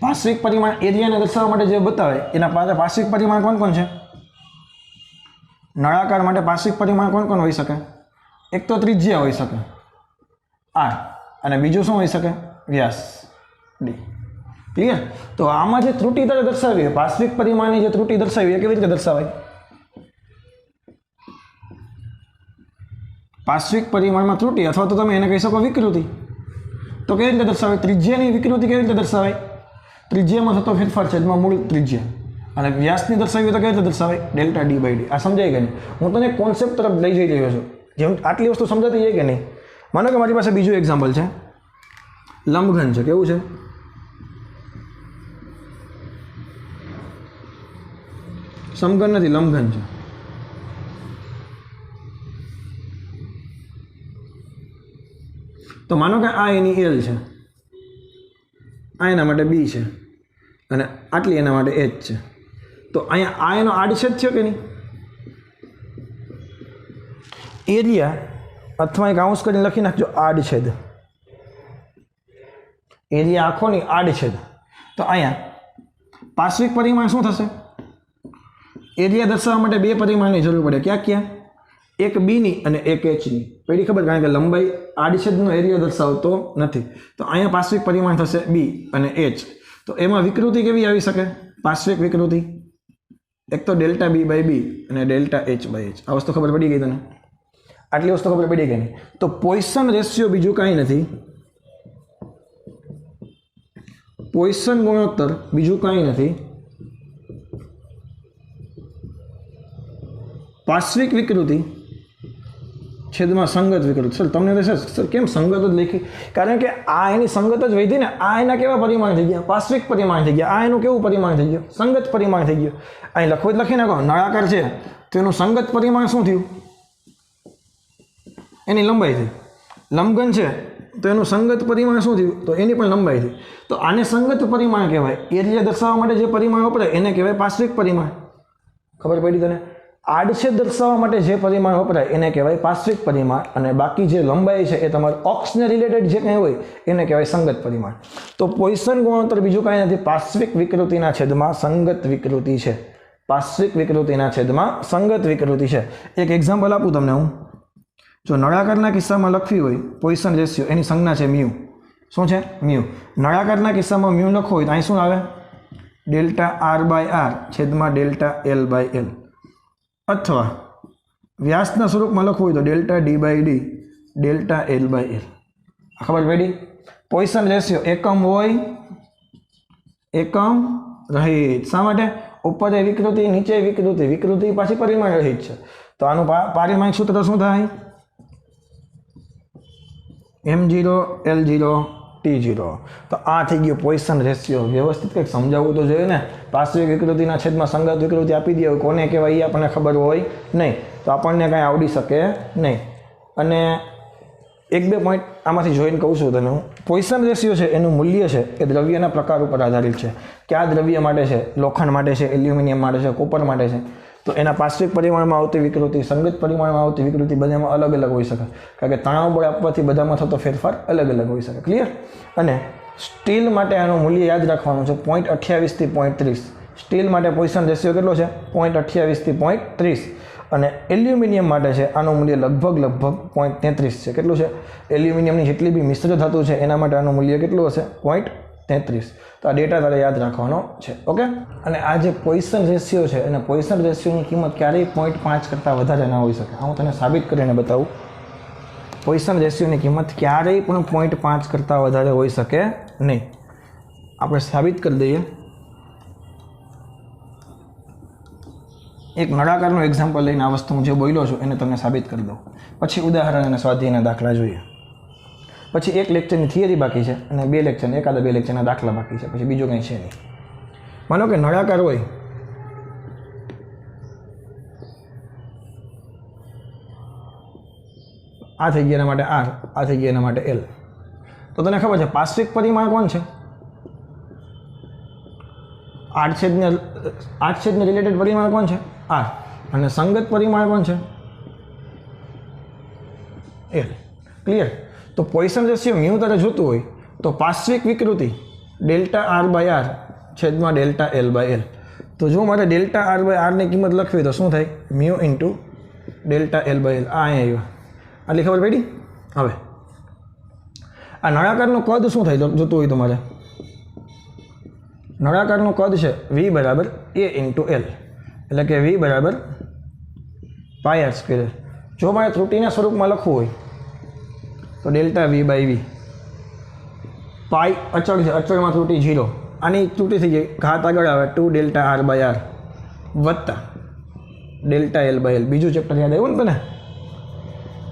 પાર્શ્વિક પરિમાણ એરિયાને દર્શાવવા માટે જે બતાવે એના પાસે પાર્શ્વિક પરિમાણ કોણ છે? નળાકાર માટે પાર્શ્વિક પરિમાણ કોણ હોઈ શકે? એક તો ત્રિજ્યા હોઈ શકે આર, અને બીજું શું હોઈ શકે? વ્યાસ ડી. ક્લિયર? તો આમાં જે ત્રુટિ તારે દર્શાવી હોય, પાર્શ્વિક પરિમાણની જે ત્રુટિ દર્શાવી એ કેવી રીતે દર્શાવાય? પાર્શ્વિક પરિમાણમાં ત્રુટિ, અથવા તો તમે એને કહી શકો વિકૃતિ. તો કેવી રીતે દર્શાવાય? ત્રિજ્યાની વિકૃતિ કેવી રીતે દર્શાવાય? ત્રિજ્યામાં થતો ફેરફાર છે એમાં મૂળ ત્રિજ્યા. અને વ્યાસની દર્શાવી તો કેવી રીતે દર્શાવાય? Delta D by D. આ સમજાય કે નહીં? હું તને કોન્સેપ્ટ તરફ લઈ જઈ રહ્યો છું. જેમ આટલી વસ્તુ સમજાતી છે કે નહીં? માનો કે મારી પાસે બીજું એક્ઝામ્પલ છે, લંબઘન છે. કેવું છે? સમઘન નથી, લંબઘન છે. તો માનો કે આ એની એલ છે, આ એના માટે બી છે, અને આટલી એના માટે એચ છે. તો અહીંયા આ એનો આડછેદ છે કે નહીં? એરિયા અથવા એક કાઉન્સ કરીને લખી નાખજો, આડછેદ. એરિયા આખોની આડછેદ. તો અહીંયા પાર્શ્વિક પરિમાણ શું થશે? એરિયા દર્શાવવા માટે બે પરિમાણની જરૂર પડે. ક્યાં ક્યાં? એક બીની અને એક એચની. પહેલી ખબર, કારણ કે લંબાઈ આડછેદનો એરિયા દર્શાવતો નથી. તો અહીંયા પાર્શ્વિક પરિમાણ થશે બી અને એચ. તો એમાં વિકૃતિ કેવી આવી શકે? પાર્શ્વિક વિકૃતિ. એક તો ડેલ્ટા બી બાય બી અને ડેલ્ટા એચ બાય એચ. આ વસ્તુ ખબર પડી ગઈ તને? આટલી વસ્તુ ખબર પડી ગઈ નહીં? તો પોઇસન રેશિયો બીજું કાંઈ નથી. પોઇસન ગુણોત્તર બીજું કાંઈ નથી. પાર્શ્વિક વિકૃતિ છેદમાં સંગત વિકૃતિ. સર તમને સર કેમ સંગત જ લખી? કારણ કે આ એની સંગત જ વધી ને. આ એના કેવા પરિમાણ થઈ ગયા? પાર્શ્વિક પરિમાણ થઈ ગયા. આ એનું કેવું પરિમાણ થઈ ગયું? સંગત પરિમાણ થઈ ગયું. અહીં લખવું જ લખી નાખો. નળાકાર છે તો એનું સંગત પરિમાણ શું થયું? એની લંબાઈ થઈ. લંબઘન છે તો એનું સંગત પરિમાણ શું થયું? તો એની પણ લંબાઈ થઈ. તો આને સંગત પરિમાણ કહેવાય. એરિયા દર્શાવવા માટે જે પરિમાણ વપરાય એને કહેવાય પાર્શ્વિક પરિમાણ. ખબર પડી તને? આડછેદ દર્શાવવા માટે જે પરિમાણ વપરાય એને કહેવાય પાર્શ્વિક પરિમાણ, અને બાકી જે લંબાઈ છે એ તમારું અક્ષને રિલેટેડ જે કંઈ હોય એને કહેવાય સંગત પરિમાણ. તો પોઇસન ગુણોત્તર બીજું કાંઈ નથી, પાર્શ્વિક વિકૃતિના છેદમાં સંગત વિકૃતિ છે. પાર્શ્વિક વિકૃતિના છેદમાં સંગત વિકૃતિ છે. એક એક્ઝામ્પલ આપું તમને હું. જો નળાકારના કિસ્સામાં લખવી હોય પોઇસન રેશિયો, એની સંજ્ઞા છે મ્યુ. શું છે? મ્યુ. નળાકારના કિસ્સામાં મ્યુ લખવો હોય તો અહીં શું આવે? ડેલ્ટા આર બાય આર છેદમાં ડેલ્ટા એલ બાય એલ. અથવા વ્યાસના સ્વરૂપમાં લખવું હોય તો delta D by D delta L by L. ખબર પડી? પોઇસન રેશિયો એકમ હોય, એકમ રહિત. શા માટે? ઉપર વિકૃતિ, નીચે વિકૃતિ. વિકૃતિ પાછી પરિમાણ રહિત છે. તો આનું પારિમાણિક સૂત્ર શું થાય? M0 L0 T0. તો આ થઈ ગયો પોઇસન રેશિયો. વ્યવસ્થિત કંઈક સમજાવવું તો જોઈએ ને. પાર્શ્વિક વિકૃતિના છેદમાં સંગત વિકૃતિ આપી દે, કોને કહેવાય એ આપણને ખબર હોય નહીં, તો આપણને કાંઈ આવડી શકે નહીં. અને એક બે પોઈન્ટ આમાંથી જોઈને કહું છું તને હું. પોઇસન રેશિયો છે એનું મૂલ્ય છે એ દ્રવ્યના પ્રકાર ઉપર આધારિત છે. કયા દ્રવ્ય માટે છે? લોખંડ માટે છે, એલ્યુમિનિયમ માટે છે, કોપર માટે છે. તો એના પાર્શ્વિક પરિમાણમાં આવતી વિકૃતિ, સંગત પરિમાણમાં આવતી વિકૃતિ બધામાં અલગ અલગ હોઈ શકે. કારણ કે તણાવ બળ આપવાથી બધામાં થતો ફેરફાર અલગ અલગ હોઈ શકે. ક્લિયર? અને સ્ટીલ માટે આનું મૂલ્ય યાદ રાખવાનું છે 0.28 થી 0.30. સ્ટીલ માટે પોઇસન રેશિયો કેટલો છે? 0.28 થી 0.30. અને એલ્યુમિનિયમ માટે છે આનું મૂલ્ય લગભગ 0.33 છે. કેટલું છે? એલ્યુમિનિયમની જેટલી બી મિશ્ર ધાતુ છે એના માટે આનું મૂલ્ય કેટલું હશે? 0.33. તો આ ડેટા તારે યાદ રાખવાનો છે. ઓકે? અને આ જે પોઇસન રેશિયો છે અને પોઇસન રેશિયોની કિંમત ક્યારેય 0.5 કરતાં વધારે ના હોઈ શકે. હું તને સાબિત કરીને બતાવું. પોઇસન રેશિયોની કિંમત ક્યારેય પણ 0.5 કરતાં વધારે હોઈ શકે નહીં. આપણે સાબિત કરી દઈએ. એક નળાકારનું એક્ઝામ્પલ લઈને આ વસ્તુ હું જે બોલ્યો છું એને તમને સાબિત કરી દઉં. પછી ઉદાહરણ અને સ્વાધ્યાયના દાખલા જોઈએ. પછી એક લેક્ચરની થિયરી બાકી છે અને એકાદા બે લેક્ચરના દાખલા બાકી છે. પછી બીજું કંઈ છે નહીં. માનો કે નળાકાર હોય, આ થઈ ગયા એના માટે આર, આ થઈ ગયા એના માટે એલ. તો તને ખબર છે પાર્શ્વિક પરિમાણ કોણ છે? આડછેદને રિલેટેડ પરિમાણ કોણ છે? આર. અને સંગત પરિમાણ કોણ છે? એલ. ક્લિયર? તો પોઇસન રેશિયો મ્યુ તારે જોતું હોય તો પાર્શ્વિક વિકૃતિ ડેલ્ટા આર બાય આર છેદમાં ડેલ્ટા એલ બાય એલ. તો જો મારે ડેલ્ટા આર બાય આરની કિંમત લખવી તો શું થાય? Mu into delta L by L. આ અહીંયા આવ્યા. આટલી ખબર પડી? હવે આ નળાકારનું કદ શું થાય જોતું હોય તો મારે? નળાકારનું કદ છે V બરાબર A ઇન્ટુ એલ, એટલે કે V બરાબર પાય આર સ્ક્વેર. જો મારે ત્રુટિના સ્વરૂપમાં લખવું હોય તો ડેલ્ટા V બાય V. પાય અચળ છે, અચળમાં ત્રુટિ 0. આની ત્રુટિ થઈ ગઈ, ઘાત આગળ આવે 2 ડેલ્ટા આર બાય આર વત્તા ડેલ્ટા એલ બાય એલ. બીજું ચેપ્ટર યાદ આવ્યું ને તને?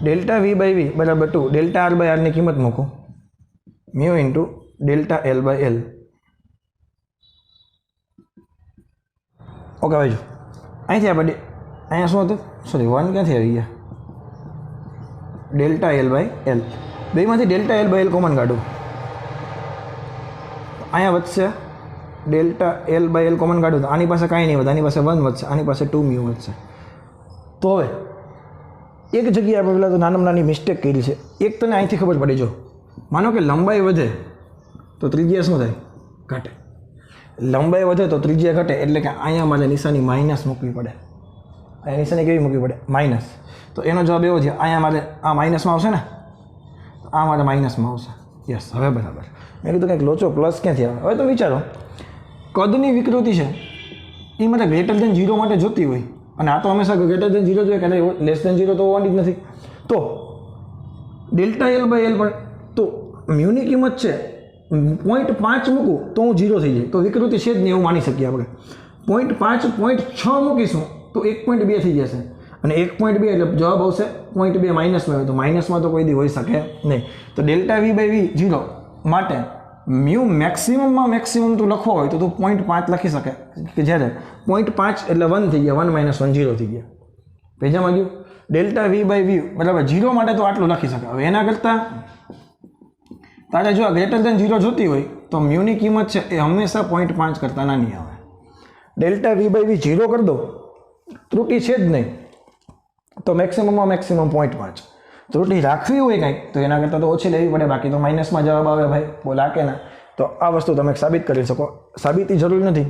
ડેલ્ટા V બાય V બરાબર 2 ડેલ્ટા આર બાય આરની કિંમત મૂકો mu into delta L by L. Okay ભાઈ, જો અહીંથી આપણે અહીંયા શું હતું? સોરી, 1 ક્યાંથી આવી ગયા? Delta L by L. બેમાંથી delta L by L common કાઢું. અહીંયા વધશે delta L by L common કાઢું તો આની પાસે કાંઈ નહીં વધે, આની પાસે 1 વધશે, આની પાસે 2 મ્યુ વધશે. તો હવે એક જગ્યાએ આપણે પેલા તો નાનામાં નાની મિસ્ટેક કરી છે. એક તને અહીંથી ખબર પડી. જો માનો કે લંબાઈ વધે તો ત્રિજ્યા શું થાય? ઘટે. લંબાઈ વધે તો ત્રિજ્યા ઘટે, એટલે કે અહીંયા મારે નિશાની માઇનસ મૂકવી પડે. અહીંયા નિશાની કેવી મૂકવી પડે? માઇનસ. તો એનો જવાબ એવો છે, અહીંયા મારે આ માઇનસમાં આવશે ને, આ મારે માઇનસમાં આવશે. યસ, હવે બરાબર. મેં કીધું કંઈક લોચો પ્લસ ક્યાંથી આવે. હવે તો વિચારો, કદની વિકૃતિ છે એ મારે ગ્રેટર દેન 0 માટે જોતી હોય, અને આ તો હંમેશા ગ્રેટર દેન 0 જોઈએ, ક્યારેય લેસ દેન 0 તો હોવાની જ નથી. તો ડેલ્ટા એલ બાય એલ પણ તો મ્યુની કિંમત છે 0.5 મૂકું તો હું 0 થઈ જાય, તો વિકૃતિ છે જ નહીં એવું માની શકીએ આપણે. 0.5 0.6 મૂકીશું તો 1.2 થઈ જશે, અને 1.2 એટલે જવાબ આવશે 0.2 માઇનસમાં. તો માઇનસમાં તો કોઈ દી હોઈ શકે નહીં. તો ડેલ્ટા વી બાય વી 0 માટે મ્યુ મેક્સિમમમાં મેક્સિમમ તું લખવો હોય તો તું 0.5 લખી શકે, કે જ્યારે 0.5 એટલે 1 થઈ ગયા, 1 - 1 0 થઈ ગયા. પેજામાં ગયું ડેલ્ટા વી બાય વી બરાબર 0 માટે તો આટલું લખી શકે. હવે એના કરતાં તારે જો ગ્રેટર દેન 0 જોતી હોય તો મ્યુની કિંમત છે એ હંમેશા 0.5 કરતાં નાની આવે. ડેલ્ટા વી બાય વી 0 કરી દો, ત્રુટિ છે જ નહીં, તો મેક્સિમમમાં મેક્સિમમ 0.5. ત્રુટિ રાખવી હોય કંઈક તો એના કરતાં તો ઓછી લેવી પડે, બાકી તો માઇનસમાં જવાબ આવે ભાઈ, બોલા કે ના. તો આ વસ્તુ તમે સાબિત કરી શકો. સાબિતી જરૂર નથી,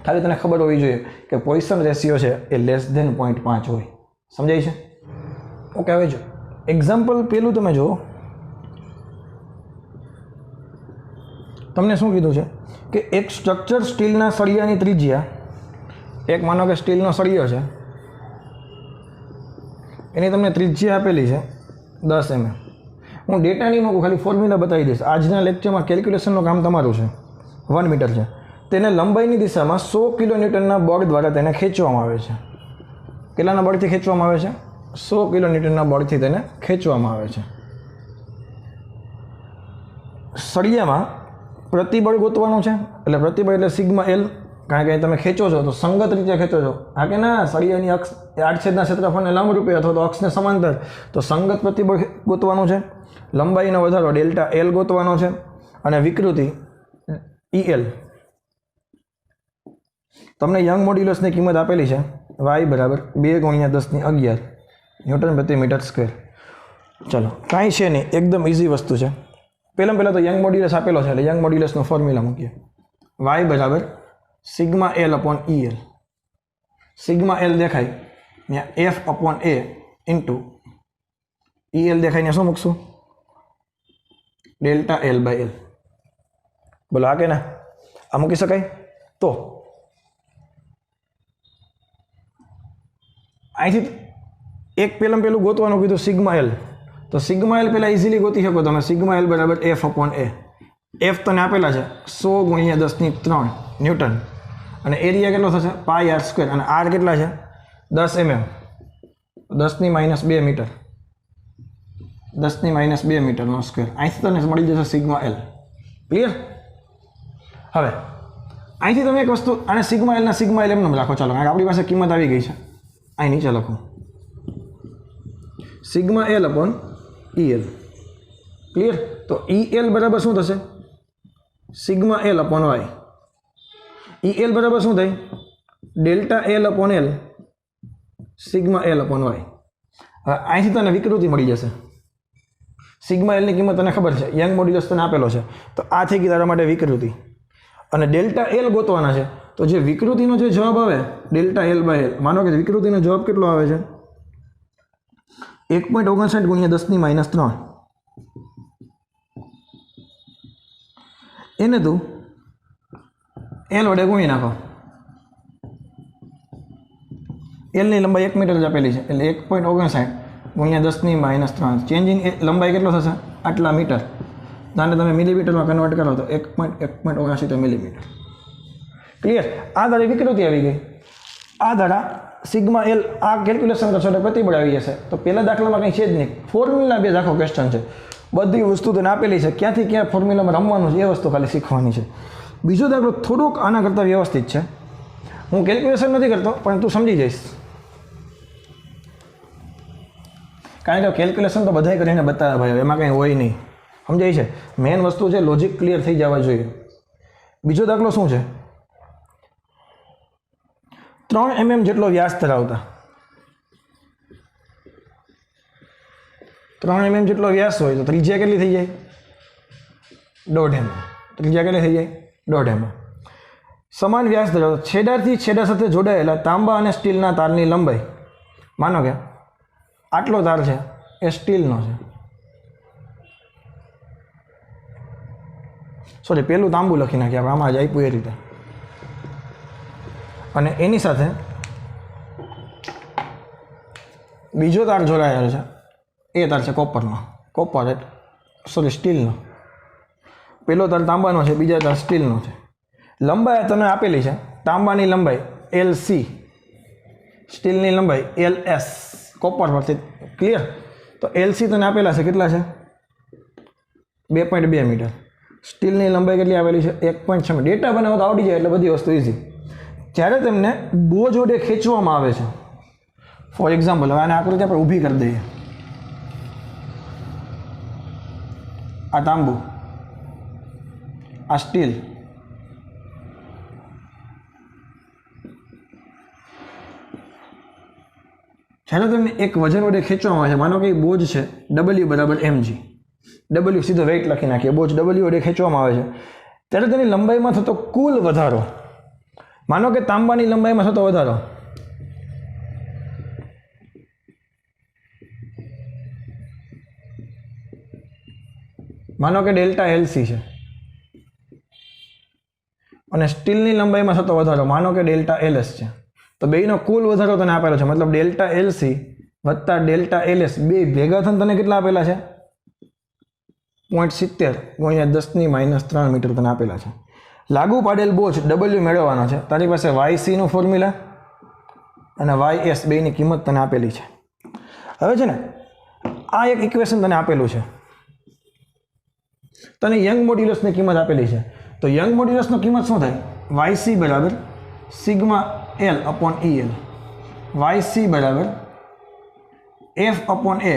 ખાલી તને ખબર હોવી જોઈએ કે પોઇસન રેશિયો છે એ લેસ દેન 0.5 હોય. સમજાય છે? ઓકે, હવે જો એક્ઝામ્પલ પેલું તમે જુઓ. તમને શું કીધું છે કે એક સ્ટ્રક્ચર સ્ટીલના સળિયાની ત્રિજ્યા, એક માનો કે સ્ટીલનો સળિયો છે, એની તમને ત્રિજ્યા આપેલી છે 10 mm. હું ડેટા નહીં મૂકું, ખાલી ફોર્મ્યુલા બતાવી દઈશ. આજના લેક્ચરમાં કેલ્ક્યુલેશનનું કામ તમારું છે. 1 મીટર છે, તેને લંબાઈની દિશામાં 100 કિલોન્યુટનના બળ દ્વારા તેને ખેંચવામાં આવે છે. કેટલાના બળથી ખેંચવામાં આવે છે? 100 કિલોન્યુટનના બળથી તેને ખેંચવામાં આવે છે. સળિયામાં પ્રતિબળ ગોતવાનું છે, એટલે પ્રતિબળ એટલે સિગ્મા એલ, કારણ કે તમે ખેંચો છો તો સંગત રીતે ખેંચો છો. હા કે ના? સળિયાની અક્ષ આડછેદના ક્ષેત્રફળને લંબરૂપે અથવા તો અક્ષને સમાંતર, તો સંગત પ્રતિબળ ગોતવાનું છે. લંબાઈનો વધારો ડેલ્ટા એલ ગોતવાનો છે, અને વિકૃતિ EL. તમને યંગ મોડ્યુલસની કિંમત આપેલી છે y બરાબર 2 × 10⁻11 ન્યૂટન પ્રતિ મીટર સ્ક્વેર. ચલો, કાંઈ છે નહીં, એકદમ ઇઝી વસ્તુ છે. પહેલાં તો યંગ મોડ્યુલસ આપેલો છે, એટલે યંગ મોડ્યુલસનો ફોર્મ્યુલા મૂકીએ. y બરાબર sigma L upon EL. Sigma L દેખાય ત્યાં F upon A into EL દેખાય ત્યાં શું મૂકશું? Delta L by L. બોલો, આ કે ના? આ મૂકી શકાય? તો અહીંથી એક પેલું ગોતવાનું કીધું સિગ્મા એલ, તો સિગ્મા એલ પહેલાં ઇઝીલી ગોતી શકો તમે. સિગ્મા એલ બરાબર F અપોન A. F તને આપેલા છે 100 × 10⁻³ ન્યૂટન, અને એરિયા કેટલો થશે? πr², અને r કેટલા છે? 10 mm, 10⁻² મીટર, 10⁻² મીટરનો સ્ક્વેર. અહીંથી તને મળી જશે સિગ્મા એલ. ક્લિયર? હવે અહીંથી તમે એક વસ્તુ, આને સિગ્મા એલ એમને રાખો. ચાલો, કારણ કે આપણી પાસે કિંમત આવી ગઈ છે. અહીં નીચે લખો sigma L upon EL. Clear? તો EL બરાબર શું થશે? Sigma L upon y. EL બરાબર શું થાય? Delta L upon L sigma L upon y. હવે અહીંથી તને વિકૃતિ મળી જશે. સિગ્મા એલની કિંમત તને ખબર છે, યંગ મોડ્યુલસ તને આપેલો છે, તો આ થઈ ગઈ તારા માટે વિકૃતિ. અને ડેલ્ટા એલ ગોતવાના છે, તો જે વિકૃતિનો જે જવાબ આવે ડેલ્ટા એલ બાય એલ, માનો કે વિકૃતિનો જવાબ કેટલો આવે છે? 1.59 × 10⁻³ એને તું એલ વડે ગુણી નાખો. એલની લંબાઈ 1 મીટર જ આપેલી છે, એટલે 1.59 × 10⁻³ ચેન્જ ઇન લંબાઈ કેટલો થશે? આટલા મીટર. આને તમે મિલીમીટરમાં કન્વર્ટ કરો તો 1.79 મિલીમીટર. ક્લિયર? આ ધારે વિકૃતિ આવી ગઈ. આ ધારા સિગ્મા એલ, આ કેલ્ક્યુલેશન કરશો એટલે પ્રતિબળ આવી જશે. તો પહેલા દાખલામાં કંઈ છે જ નહીં, ફોર્મ્યુલા બેઝ આખો ક્વેશ્ચન છે. બધી વસ્તુ તને આપેલી છે, ક્યાંથી ક્યાં ફોર્મ્યુલામાં રમવાનું છે એ વસ્તુ ખાલી શીખવાની છે. બીજો દાખલો થોડોક આના કરતાં વ્યવસ્થિત છે. હું કેલ્ક્યુલેશન નથી કરતો, પણ તું સમજી જઈશ, કારણ કે કેલ્ક્યુલેશન તો બધાય કરીને બતાવે ભાઈ, એમાં કંઈ હોય નહીં. સમજાય છે? મેઇન વસ્તુ છે લોજિક ક્લિયર થઈ જવા જોઈએ. બીજો દાખલો શું છે? 3 mm જેટલો વ્યાસ ધરાવતા, 3 mm જેટલો વ્યાસ હોય તો ત્રિજ્યા કેટલી થઈ જાય? 1.5 mm. ત્રિજ્યા કેટલી થઈ જાય? 1.5 mm. સમાન વ્યાસ ધરાવતા છેડાથી છેડા સાથે જોડાયેલા તાંબા અને સ્ટીલના તારની લંબાઈ, માનો કે આટલો તાર છે એ સ્ટીલનો છે, સોરી પેલું તાંબુ લખી નાખીએ આપણે, આમાં જ આપ્યું એ રીતે, અને એની સાથે બીજો તાર જોડાયેલો છે, એ તાર છે કોપરનો, સ્ટીલનો. પેલો તાર તાંબાનો છે, બીજા તાર સ્ટીલનો છે. લંબાઈ તમને આપેલી છે, તાંબાની લંબાઈ LC, સ્ટીલની લંબાઈ LS, કોપર પરથી ક્લિયર. તો LC તને આપેલા છે કેટલા છે? 2.2 મીટર. સ્ટીલની લંબાઈ કેટલી આવેલી છે? 1.6 મીટર. ડેટા બનાવો તો આવડી જાય એટલે બધી વસ્તુ ઇઝી. જ્યારે તેમને બોજ વડે ખેંચવામાં આવે છે, ફોર એક્ઝામ્પલ હવે આને આકૃતિ આપણે ઊભી કરી દઈએ, આ તાંબુ, આ સ્ટીલ, જ્યારે તમને એક વજન વડે ખેંચવામાં આવે છે, માનો કે એ બોજ છે W બરાબર mg, W સીધો વેઇટ લખી નાખીએ, બોજ W વડે ખેંચવામાં આવે છે, ત્યારે તેની લંબાઈમાં થતો કુલ વધારો, માનો કે તાંબાની લંબાઈમાં થતો વધારો માનો કે ડેલ્ટા LC છે, અને સ્ટીલની લંબાઈમાં થતો વધારો માનો કે ડેલ્ટા LS છે. તો બેનો કુલ વધારો તને આપેલો છે, મતલબ ડેલ્ટા LC વત્તા ડેલ્ટા LS બે ભેગા થઈને તને કેટલા આપેલા છે? 0.70 ગુણ્યા 10⁻³ મીટર તને આપેલા છે. લાગુ પાડેલ બોજ W મેળવવાનો છે. તારી પાસે YC નું ફોર્મ્યુલા અને YS બેની કિંમત તને આપેલી છે. હવે છે ને આ એક ઇક્વેશન તને આપેલું છે, તને યંગ મોડ્યુલસની કિંમત આપેલી છે. તો યંગ મોડ્યુલસની કિંમત શું થાય? YC બરાબર sigma L upon EL, YC બરાબર F upon A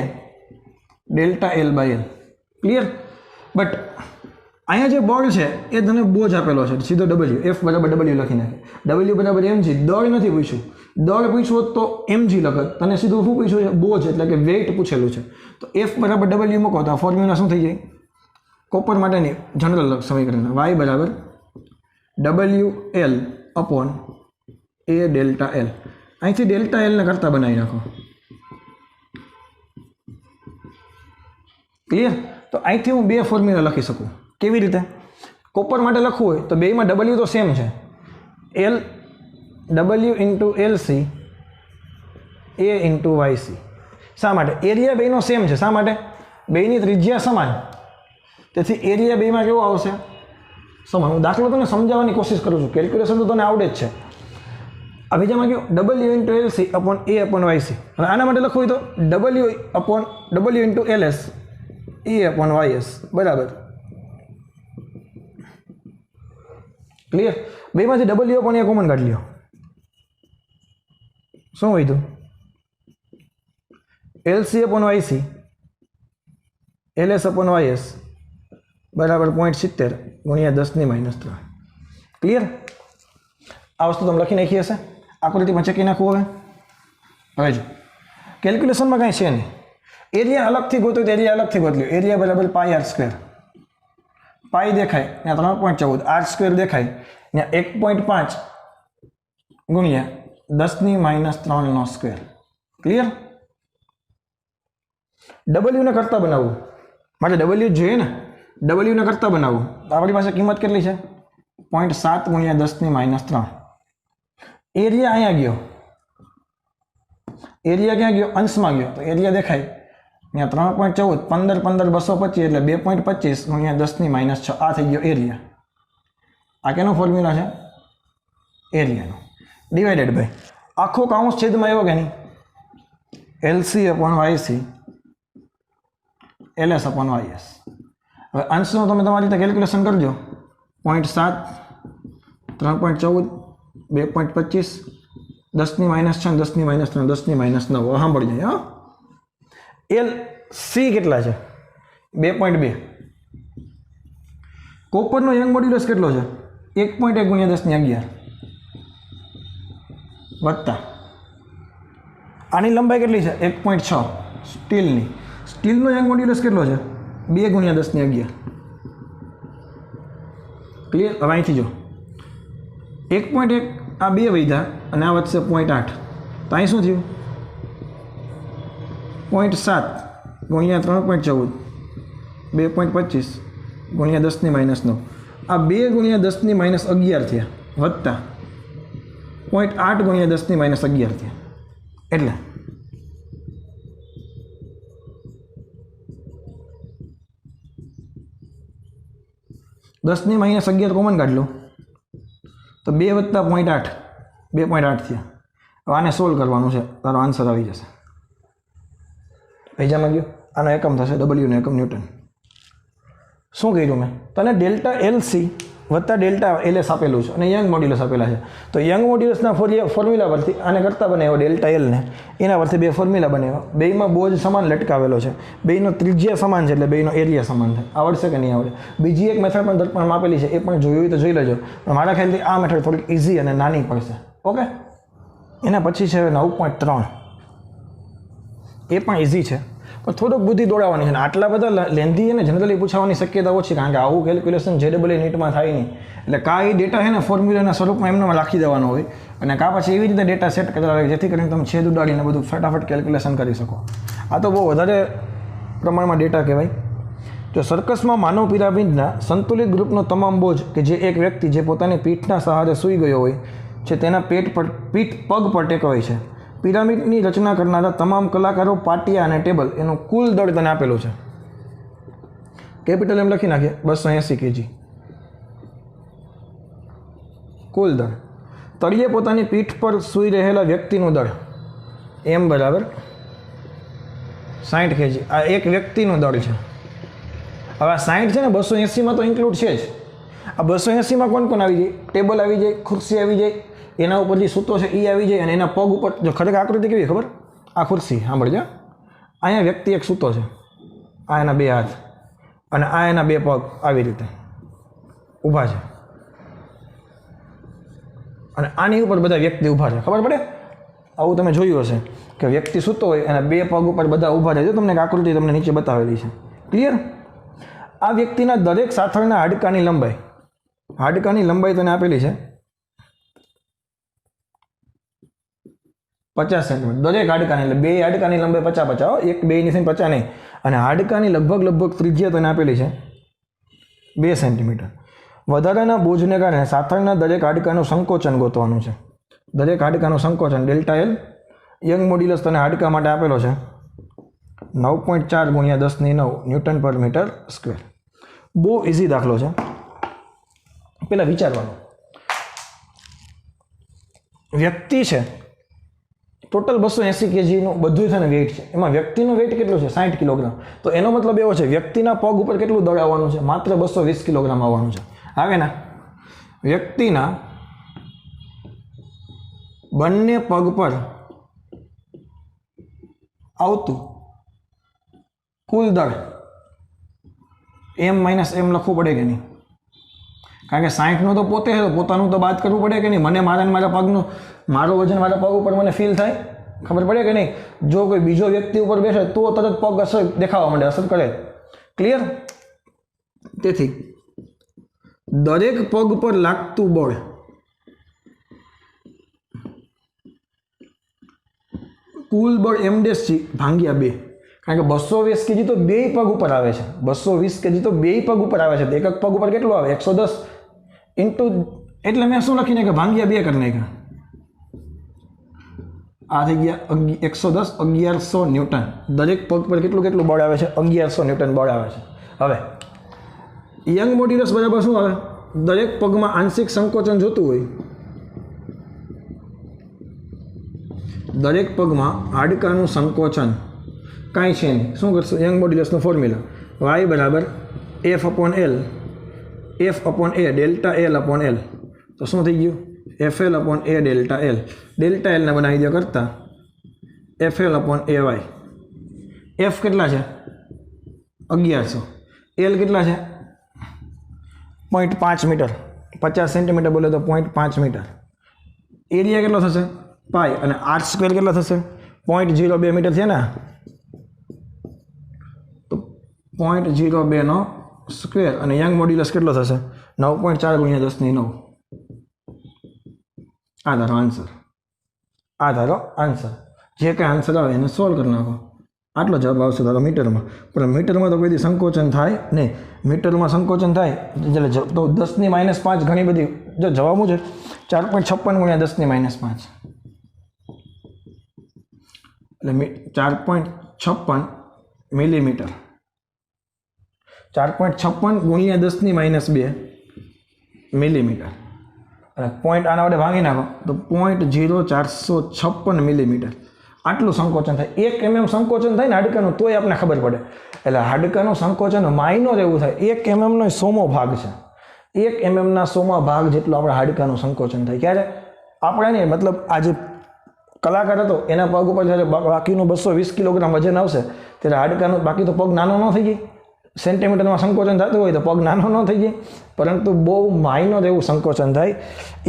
delta L by L. Clear? But અહીંયા જે બળ છે એ તને બોજ આપેલો છે, સીધો W, F બરાબર W લખી નાખે, W બરાબર mg. દળ નથી પૂછ્યું, દળ પૂછવું હોત તો mg લખત, તને સીધું શું પૂછ્યું છે? બોજ એટલે કે વેઇટ પૂછેલું છે. તો F બરાબર W મૂકો તો આ ફોર્મ્યુલા શું થઈ જાય? કોપર માટેની જનરલ સમીકરણ y બરાબર WL upon A delta L. અહીંથી ડેલ્ટા L ને કરતા બનાવી નાખો. ક્લિયર? તો અહીંથી હું બે ફોર્મ્યુલા લખી શકું. કેવી રીતે? કોપર માટે લખવું હોય તો બેમાં W તો સેમ છે, W into LC A into YC. શા માટે? એરિયા બેનો સેમ છે. શા માટે? બેની ત્રિજ્યા સમાન, તેથી એરિયા બેમાં કેવો આવશે? સમાન. હું દાખલો તને સમજાવવાની કોશિશ કરું છું, કેલ્ક્યુલેશન તો તને આવડે જ છે. આ બીજામાં કેવું? W into LC upon A upon YC. હવે આના માટે લખવું હોય તો W into LS A upon YS બરાબર. ક્લિયર? બેમાંથી W અપોન A કોમન કાઢી લ્યો. શું હોય તો LC upon YC LS upon YS બરાબર 0.70 ગુણ્યા 10⁻³. ક્લિયર? આ વસ્તુ તમે લખી નાખી હશે, આકૃતિમાં ચેકી નાખવું. હવે જો કેલ્ક્યુલેશનમાં કાંઈ છે નહીં, એરિયા અલગથી ગોત્યું તો એરિયા અલગથી ગોતલ્યો. એરિયા બરાબર πr², પાઈ દેખાય ત્યાં 3.14, r² દેખાય ત્યાં 1.5 ગુણ્યા 10⁻³ ક્લિયર? W ને કરતા બનાવવું માટે W જોઈએ ને, W ને કરતા બનાવવું તો આપણી પાસે કિંમત કેટલી છે? 0.7 ગુણ્યા 10⁻³. એરિયા અહીંયા ગયો, એરિયા ક્યાં ગયો? અંશમાં ગયો. તો એરિયા દેખાય ત્યાં 3.14, 15 15 225 એટલે 2.25 ગુણ્યા 10⁻6. આ થઈ ગયો એરિયા. આ કેનો ફોર્મ્યુલા છે? એરિયાનો. ડિવાઇડેડ બાય આખો કાઉન્સ છેદમાં આવ્યો કે નહીં? LC upon YC LS upon YS. હવે અંશનું તમે તમારી રીતે કેલ્ક્યુલેશન કરજો. 0.7 3.14 2.25 10⁻6 10⁻3 10⁻9. સાંભળી જાય. LC કેટલા છે? 2.2. કોપરનો યંગ મોડ્યુલસ કેટલો છે? 1.1 ગુણ્યા 10⁻11 વત્તા આની લંબાઈ કેટલી છે? 1.6. સ્ટીલની, સ્ટીલનો યંગ મોડ્યુલસ કેટલો છે? 2 ગુણ્યા 10⁻11. ક્લિયર? હવે અહીંથી જો 1.1 આ બે વધ્યા અને આ વધશે 0.8, તો અહીં શું થયું 0.7 ગુણ્યા 3.14 2.25 ગુણ્યા 10⁻9, આ 2 ગુણ્યા 10⁻11 થયા વત્તા 0.8 ગુણ્યા 10⁻11 થયા, એટલે 10⁻11 કોમન કાઢ લો તો 2 વત્તા 0.8 2.8 થયા. હવે આને સોલ્વ કરવાનું છે, તારો આન્સર આવી જશે. પૈજામાં ગયો, આનો એકમ થશે ડબલ્યુનો એકમ ન્યૂટન. શું કર્યું મેં તને ડેલ્ટા એલસી વત્તા ડેલ્ટા એલએસ આપેલું છે અને યંગ મોડ્યુલસ આપેલા છે. તો યંગ મોડ્યુલસના ફોર્મ્યુલા પરથી આને કરતાં બનાવ્યો ડેલ્ટા એલને, એના પરથી બે ફોર્મ્યુલા બનાવ્યા. બેમાં બોજ સમાન લટકાવેલો છે, બેનો ત્રિજ્યા સમાન છે એટલે બેનો એરિયા સમાન છે. આવડશે કે નહીં આવડે? બીજી એક મેથડ પણ દર્પણમાં આપેલી છે, એ પણ જોયું હોય તો જોઈ લેજો. પણ મારા ખ્યાલથી આ મેથડ થોડીક ઇઝી અને નાની પડશે. ઓકે, એના પછી છે 9.3, એ પણ ઇઝી છે પણ થોડોક બુદ્ધિ દોડાવવાની છે. અને આટલા બધા લેન્ધી અને જનરલી પૂછાવાની શક્યતા ઓછી, કારણ કે આવું કેલ્ક્યુલેશન JEE નીટમાં થાય નહીં. એટલે કાં એ ડેટા છે ને ફોર્મ્યુલાના સ્વરૂપમાં એમને રાખી દેવાનો હોય અને કાં પછી એવી રીતે ડેટા સેટ કરેલા હોય જેથી કરીને તમે છેદ ઉડાડીને બધું ફટાફટ કેલ્ક્યુલેશન કરી શકો. આ તો બહુ વધારે પ્રમાણમાં ડેટા કહેવાય. જો સર્કસમાં માનવ પિરામિડના સંતુલિત ગ્રુપનો તમામ બોજ કે જે એક વ્યક્તિ જે પોતાની પીઠના સહારે સૂઈ ગયો હોય છે તેના પગ પર ટેકવાય છે. પિરામિડની રચના કરનારા તમામ કલાકારો, પાટિયા અને ટેબલ એનું કુલ દળ તને આપેલું છે. કેપિટલ એમ લખી નાખીએ 280 kg કુલ દળ. તળિયે પોતાની પીઠ પર સૂઈ રહેલા વ્યક્તિનું દળ એમ બરાબર 60 kg. આ એક વ્યક્તિનું દળ છે. હવે આ 60 છે ને 280માં તો ઇન્ક્લુડ છે જ. આ 280માં કોણ કોણ આવી જાય? ટેબલ આવી જાય, ખુરશી આવી જાય, એના ઉપર જે સૂતો છે એ આવી જાય અને એના પગ ઉપર જો ખરેખર આકૃતિ કેવી ખબર? આ ખુરશી સાંભળજો, અહીંયા વ્યક્તિ એક સૂતો છે, આ એના બે હાથ અને આ એના બે પગ આવી રીતે ઊભા છે અને આની ઉપર બધા વ્યક્તિ ઊભા છે. ખબર પડે? આવું તમે જોયું હશે કે વ્યક્તિ સૂતો હોય અને બે પગ ઉપર બધા ઊભા છે. જો તમને આકૃતિ તમને નીચે બતાવેલી છે, ક્લિયર? આ વ્યક્તિના દરેક સાથળના હાડકાની લંબાઈ તને આપેલી છે 50 સેન્ટીમીટર. દરેક હાડકાની, એટલે બે હાડકાની લંબાઈ 50 એક બે ની 50 નહીં. અને હાડકાની લગભગ ત્રિજ્યા તને આપેલી છે 2 સેન્ટીમીટર. વધારાના બોજને કારણે સાથળના દરેક હાડકાનું સંકોચન ગોતવાનું છે. દરેક હાડકાનું સંકોચન ડેલ્ટા એલ. યંગ મોડ્યુલસ તને હાડકા માટે આપેલો છે 9.4 ગુણ્યા 10⁹ ન્યૂટન પર મીટર સ્ક્વેર. બહુ ઇઝી દાખલો છે. પેલા વિચારવાનું, વ્યક્તિ છે ટોટલ 280 kgનું બધું છે ને વેઇટ છે. એમાં વ્યક્તિનું વેઇટ કેટલું છે? 60 કિલોગ્રામ. તો એનો મતલબ એવો છે વ્યક્તિના પગ ઉપર કેટલું દળ આવવાનું છે? માત્ર 220 કિલોગ્રામ આવવાનું છે. આવે ને? વ્યક્તિના બંને પગ પર આવતું કુલ દળ M - M લખવું પડે કે નહીં? કારણ કે 60નું તો પોતે છે, પોતાનું તો બાદ કરવું પડે કે નહીં? મને મારા પગનું, મારું વજન મારા પગ ઉપર મને ફીલ થાય, ખબર પડે કે નહીં? જો કોઈ બીજો વ્યક્તિ ઉપર બેસે તો તરત પગ અસર દેખાવા માંડે, અસર કરે. ક્લિયર? તેથી દરેક પગ પર લાગતું બળ કુલ બળ M' ભાગ્યા 2. કારણ કે 220 kg તો બે પગ ઉપર આવે છે. 220 kg તો બે પગ ઉપર આવે છે. એક પગ ઉપર કેટલું આવે? 110 ઇન્ટુ, એટલે મેં શું લખીને કે ભાગ્યા 2 કરી નાખ્યા. આ થઈ ગયા 110 1100 ન્યૂટન. દરેક પગ પર કેટલું બળ આવે છે? 1100 ન્યૂટન બળ આવે છે. હવે યંગ મોડ્યુલસ બરાબર શું આવે? દરેક પગમાં આંશિક સંકોચન જોતું હોય, દરેક પગમાં હાડકાનું સંકોચન કાંઈ છે નહીં. શું કરશું? યંગ મોડ્યુલસનો ફોર્મ્યુલા y બરાબર F/L F/A ડેલ્ટા L/L. તો શું થઈ ગયું? FL/A delta L. Delta L ને બનાવી દો કરતા FL/AY. F કેટલા છે? 1100. L કેટલા છે? 0.5 મીટર. 50 સેન્ટીમીટર બોલે તો 0.5 મીટર. એરિયા કેટલો થશે? પાઈ. અને r² કેટલો થશે? 0.02 મીટર છે ને, તો 0.02 નો સ્ક્વેર. અને યંગ મોડ્યુલસ કેટલો થશે? 9.4 ગુણ્યા 10⁹. આ ધારો આન્સર, આ ધારો આન્સર. જે કંઈ આન્સર આવે એને સોલ્વ કરી નાખો. આટલો જવાબ આવશે ધારો મીટરમાં. પણ મીટરમાં તો કોઈ દી સંકોચન થાય નહીં. મીટરમાં સંકોચન થાય એટલે તો 10⁻5 ઘણી બધી. જો જવાબ શું છે 4.56 × 10⁻5 એટલે 4.56 મિલીમીટર. 4.56 × 10⁻2 મિલીમીટર. અને પોઈન્ટ આના વડે ભાંગી નાખો તો 0.0456 મિલીમીટર. આટલું સંકોચન થાય. 1 mm સંકોચન થાય ને હાડકાનું તોય આપણને ખબર પડે. એટલે હાડકાનું સંકોચન માઇનોર એવું થાય. 1 mm નો 100મો ભાગ છે. 1 mm ના 100મા ભાગ જેટલું આપણા હાડકાનું સંકોચન થાય. ક્યારે આપણે નહીં, મતલબ આજે કલાકાર હતો એના પગ ઉપર જ્યારે બાકીનું 220 કિલોગ્રામ વજન આવશે ત્યારે હાડકાનું, બાકી તો પગ નાનો ન થઈ જાય. સેન્ટીમીટરમાં સંકોચન થતું હોય તો પગ નાનો ન થઈ જાય, પરંતુ બહુ માઇનોર એવું સંકોચન થાય.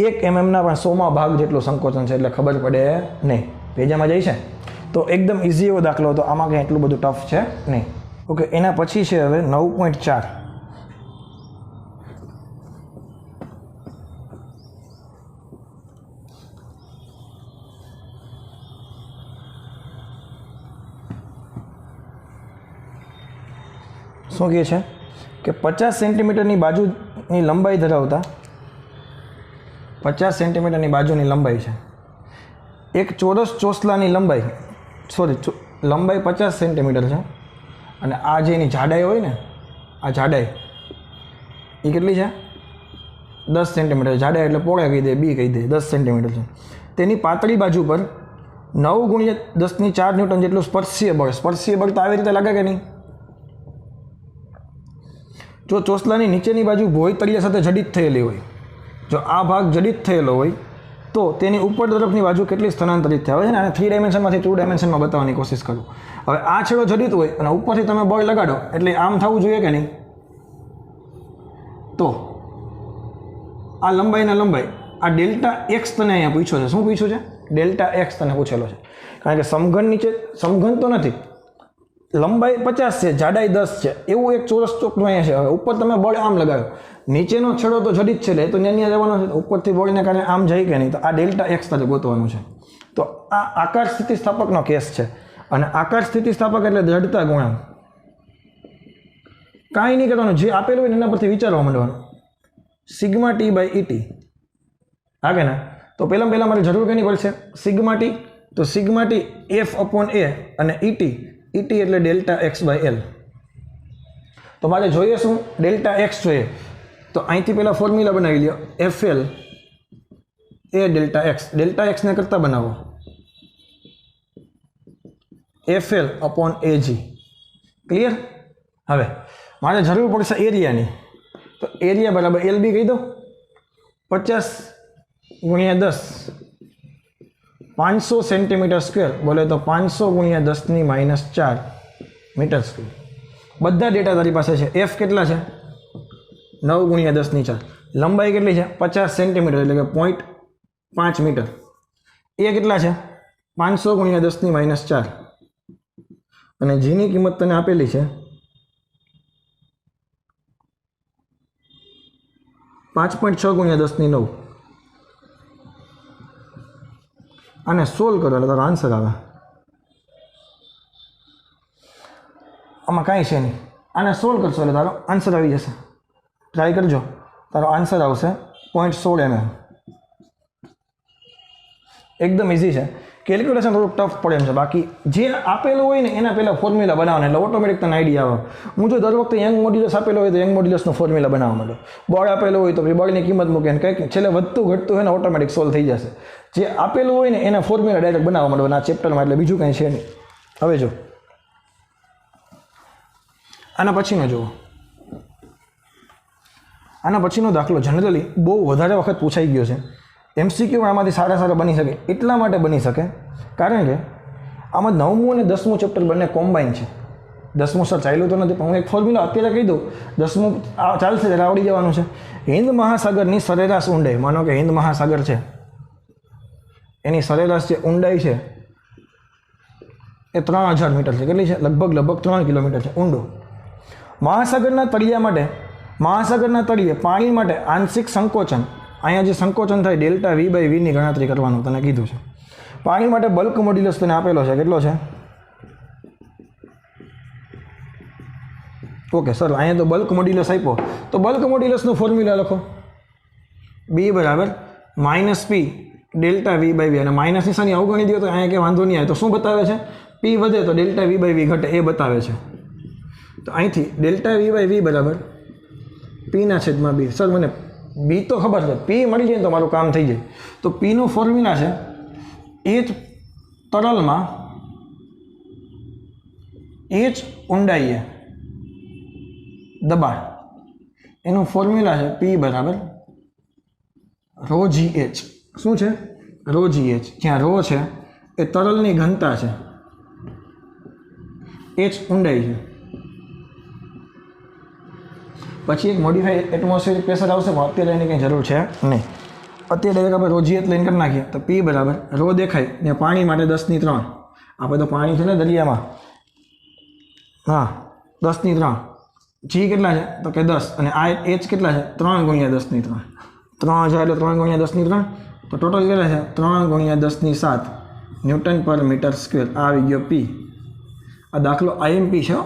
1 mm ના પણ 100મા ભાગ જેટલું સંકોચન છે એટલે ખબર પડે નહીં. પેજામાં જાય છે તો એકદમ ઇઝી એવો દાખલો હતો. આમાં કંઈ એટલું બધું ટફ છે નહીં. ઓકે, એના પછી છે હવે 9.4. શું કહે છે કે 50 સેન્ટીમીટરની બાજુની લંબાઈ ધરાવતા 50 સેન્ટીમીટરની બાજુની લંબાઈ છે. એક ચોરસ ચોસલાની લંબાઈ, લંબાઈ 50 સેન્ટીમીટર છે અને આ જે એની જાડાઈ હોય ને, આ જાડાઈ એ કેટલી છે 10 સેન્ટીમીટર. જાડાઈ એટલે પોળા કહી દે, બી કહી દે, 10 સેન્ટીમીટર છે. તેની પાતળી બાજુ પર 9 × 10⁴ ન્યૂટન જેટલું સ્પર્શીય બળ. સ્પર્શીય બળ તો આવી રીતે લાગે કે નહીં? જો ચોસલાની નીચેની બાજુ ભોંય તળિયા સાથે જડિત થયેલી હોય, જો આ ભાગ જડિત થયેલો હોય તો તેની ઉપર તરફની બાજુ કેટલી સ્થાનાંતરિત થાય છે ને? આને 3 ડાયમેન્શનમાંથી 2 ડાયમેન્શનમાં બતાવવાની કોશિશ કરું. હવે આ છેડો જડિત હોય અને ઉપરથી તમે બળ લગાડો એટલે આમ થવું જોઈએ કે નહીં? તો આ લંબાઈના લંબાઈ, આ ડેલ્ટા એક્સ તને અહીંયા પૂછ્યો છે. શું પૂછ્યું છે? ડેલ્ટા એક્સ તને પૂછેલો છે. કારણ કે સમઘન નીચે, સમઘન તો નથી, લંબાઈ 50 છે, જાડાઈ 10 છે, એવું એક ચોરસ ચોકનું અહીંયા છે. હવે ઉપર તમે બળ આમ લગાવ્યો, નીચેનો છેડો તો જડિત છે એટલે તો ત્યાં જવાનો છે, ઉપરથી બળને કારણે આમ જાય કે નહીં? તો આ ડેલ્ટા એક્સ તારે ગોતવાનું છે. તો આ આકાર સ્થિતિસ્થાપકનો કેસ છે. અને આકાર સ્થિતિસ્થાપક એટલે જડતા ગુણાંક. કાંઈ નહીં કરવાનું, જે આપેલું હોય ને એના પરથી વિચારવા માંડવાનું. સિગ્મા ટી બાય ઈટી, હા કે ના? તો પહેલાં મારે જરૂર કેની પડશે? Sigma T. તો સિગ્મા ટી F/A અને ઈટી એટલે ડેલ્ટા એક્સ બાય એલ. તો મારે જોઈએ શું? ડેલ્ટા એક્સ જોઈએ. તો અહીંથી પહેલાં ફોર્મ્યુલા બનાવી લ્યો. FL એ ડેલ્ટા એક્સ. ડેલ્ટા એક્સને કરતાં બનાવો FL/AG. ક્લિયર? હવે મારે જરૂર પડશે એરિયાની. તો એરિયા બરાબર LB કહી દો. 50 × 10 500 સેન્ટીમીટર સ્ક્વેર, બોલે તો 500 × 10⁻4 મીટર સ્ક્વેર. બધા ડેટા તારી પાસે છે. F કેટલા છે? 9 × 10⁴. લંબાઈ કેટલી છે? 50 સેન્ટીમીટર એટલે કે 0.5 મીટર. એ કેટલા છે? 500 × 10⁻4. અને જીની કિંમત તને આપેલી છે 5.6 × 10⁹. આને સોલ્વ કરો એટલે તારો આન્સર આવે. આમાં કાંઈ છે નહીં. આને સોલ્વ કરશો એટલે તારો આન્સર આવી જશે. ટ્રાય કરજો, તારો આન્સર આવશે 0.16 mm. એકદમ ઇઝી છે. કેલ્ક્યુલેશન થોડુંક ટફ પડે એમ છે. બાકી જે આપેલું હોય ને એના પહેલાં ફોર્મ્યુલા બનાવવાના એટલે ઓટોમેટિક તને આઈડિયા આવે. હું જો દર વખતે યંગ મોડ્યુલસ આપેલો હોય તો યંગ મોડ્યુલસનો ફોર્મ્યુલા બનાવવા માંડો. બળ આપેલો હોય તો પછી બળની કિંમત મૂકે ને કંઈક છેલ્લે વધતું ઘટતું હોય ને ઓટોમેટિક સોલ્વ થઈ જશે. જે આપેલું હોય ને એના ફોર્મ્યુલા ડાયરેક્ટ બનાવવા માંડો આ ચેપ્ટરમાં. એટલે બીજું કંઈ છે નહીં. હવે જો આના પછીનો જુઓ. આના પછીનો દાખલો જનરલી બહુ વધારે વખત પૂછાઈ ગયો છે. MCQ આમાંથી સારા બની શકે. એટલા માટે બની શકે કારણ કે આમાં 9મું અને 10મું ચેપ્ટર બંને કોમ્બાઈન છે. 10મું સર ચાલ્યું તો નથી પણ હું એક ફોર્મ્યુલા અત્યારે કહી દઉં. 10મું ચાલશે એટલે આવડી જવાનું છે. હિન્દ મહાસાગરની સરેરાશ ઊંડાઈ, માનો કે હિન્દ મહાસાગર છે, એની સરેરાશ જે ઊંડાઈ છે એ 3000 મીટર છે. કેટલી છે? લગભગ 3 કિલોમીટર છે ઊંડો. મહાસાગરના તળિયે પાણી માટે આંશિક સંકોચન અહીંયા જે સંકોચન થાય ડેલ્ટા વી બાય વીની ગણતરી કરવાનું તને કીધું છે. પાણી માટે બલ્ક મોડ્યુલસ તને આપેલો છે, કેટલો છે? ઓકે સર, અહીંયા તો બલ્ક મોડ્યુલસ આપ્યો, તો બલ્ક મોડ્યુલસનું ફોર્મ્યુલા લખો. બી બરાબર minus P delta V by V, અને માઇનસ નિશાની અવગણી દો તો અહીંયા કંઈ વાંધો નહીં આવે. તો શું બતાવે છે? પી વધે તો ડેલ્ટા વી બાય વી ઘટે, એ બતાવે છે. તો અહીંથી ડેલ્ટા વી બાય વી બરાબર પીના છેદમાં બી. સર મને બી તો ખબર છે, પી મળી જાય તો મારું કામ થઈ જાય. તો પીનું ફોર્મ્યુલા છે એ જ તરલમાં એ જ ઊંડાઈએ દબાણ, એનું ફોર્મ્યુલા છે પી બરાબર રો જી એચ. શું છે? Rho G H. જ્યાં રો છે એ તરલની ઘનતા છે, એચ ઊંડાઈ છે. પછી એક મોડિફાઈ એટમોસ્ફિયરિક પ્રેશર આવશે, પણ અત્યારે એની કંઈ જરૂર છે નહીં. અત્યારે આપણે રો જી એચ લઈને કરી નાખીએ તો પી બરાબર રો દેખાય ને પાણી માટે 10⁻3. આપણે તો પાણી છે ને દરિયામાં, હા 10⁻3. જી કેટલા છે તો કે 10, અને આ એચ કેટલા છે? 3 × 10⁻3. 3000 એટલે 3 × 10⁻3, તો ટોટલ કેટલા છે? 3 × 10⁻7 ન્યૂટન પર મીટર સ્ક્વેર. આ આવી ગયો પી. આ દાખલો આઈએમપી છે,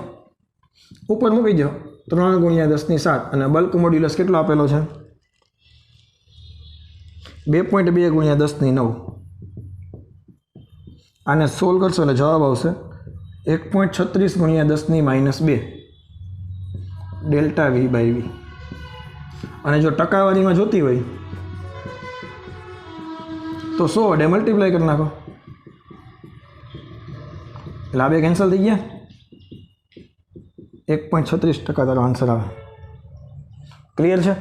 ઉપર મૂકી દો 3 × 10⁻7, અને બલ્ક મોડ્યુલસ કેટલો આપેલો છે? 2.2 × 10⁹. આને સોલ્વ કરશો એટલે જવાબ આવશે 1.36 × 10⁻2 ડેલ્ટા વી બાય વી. અને જો ટકાવારીમાં જોતી હોય તો 100 વડે મલ્ટીપ્લાય કરી નાખો એટલે આ બે કેન્સલ થઈ ગયા. 1.36% તારો આન્સર આવે. ક્લિયર છે?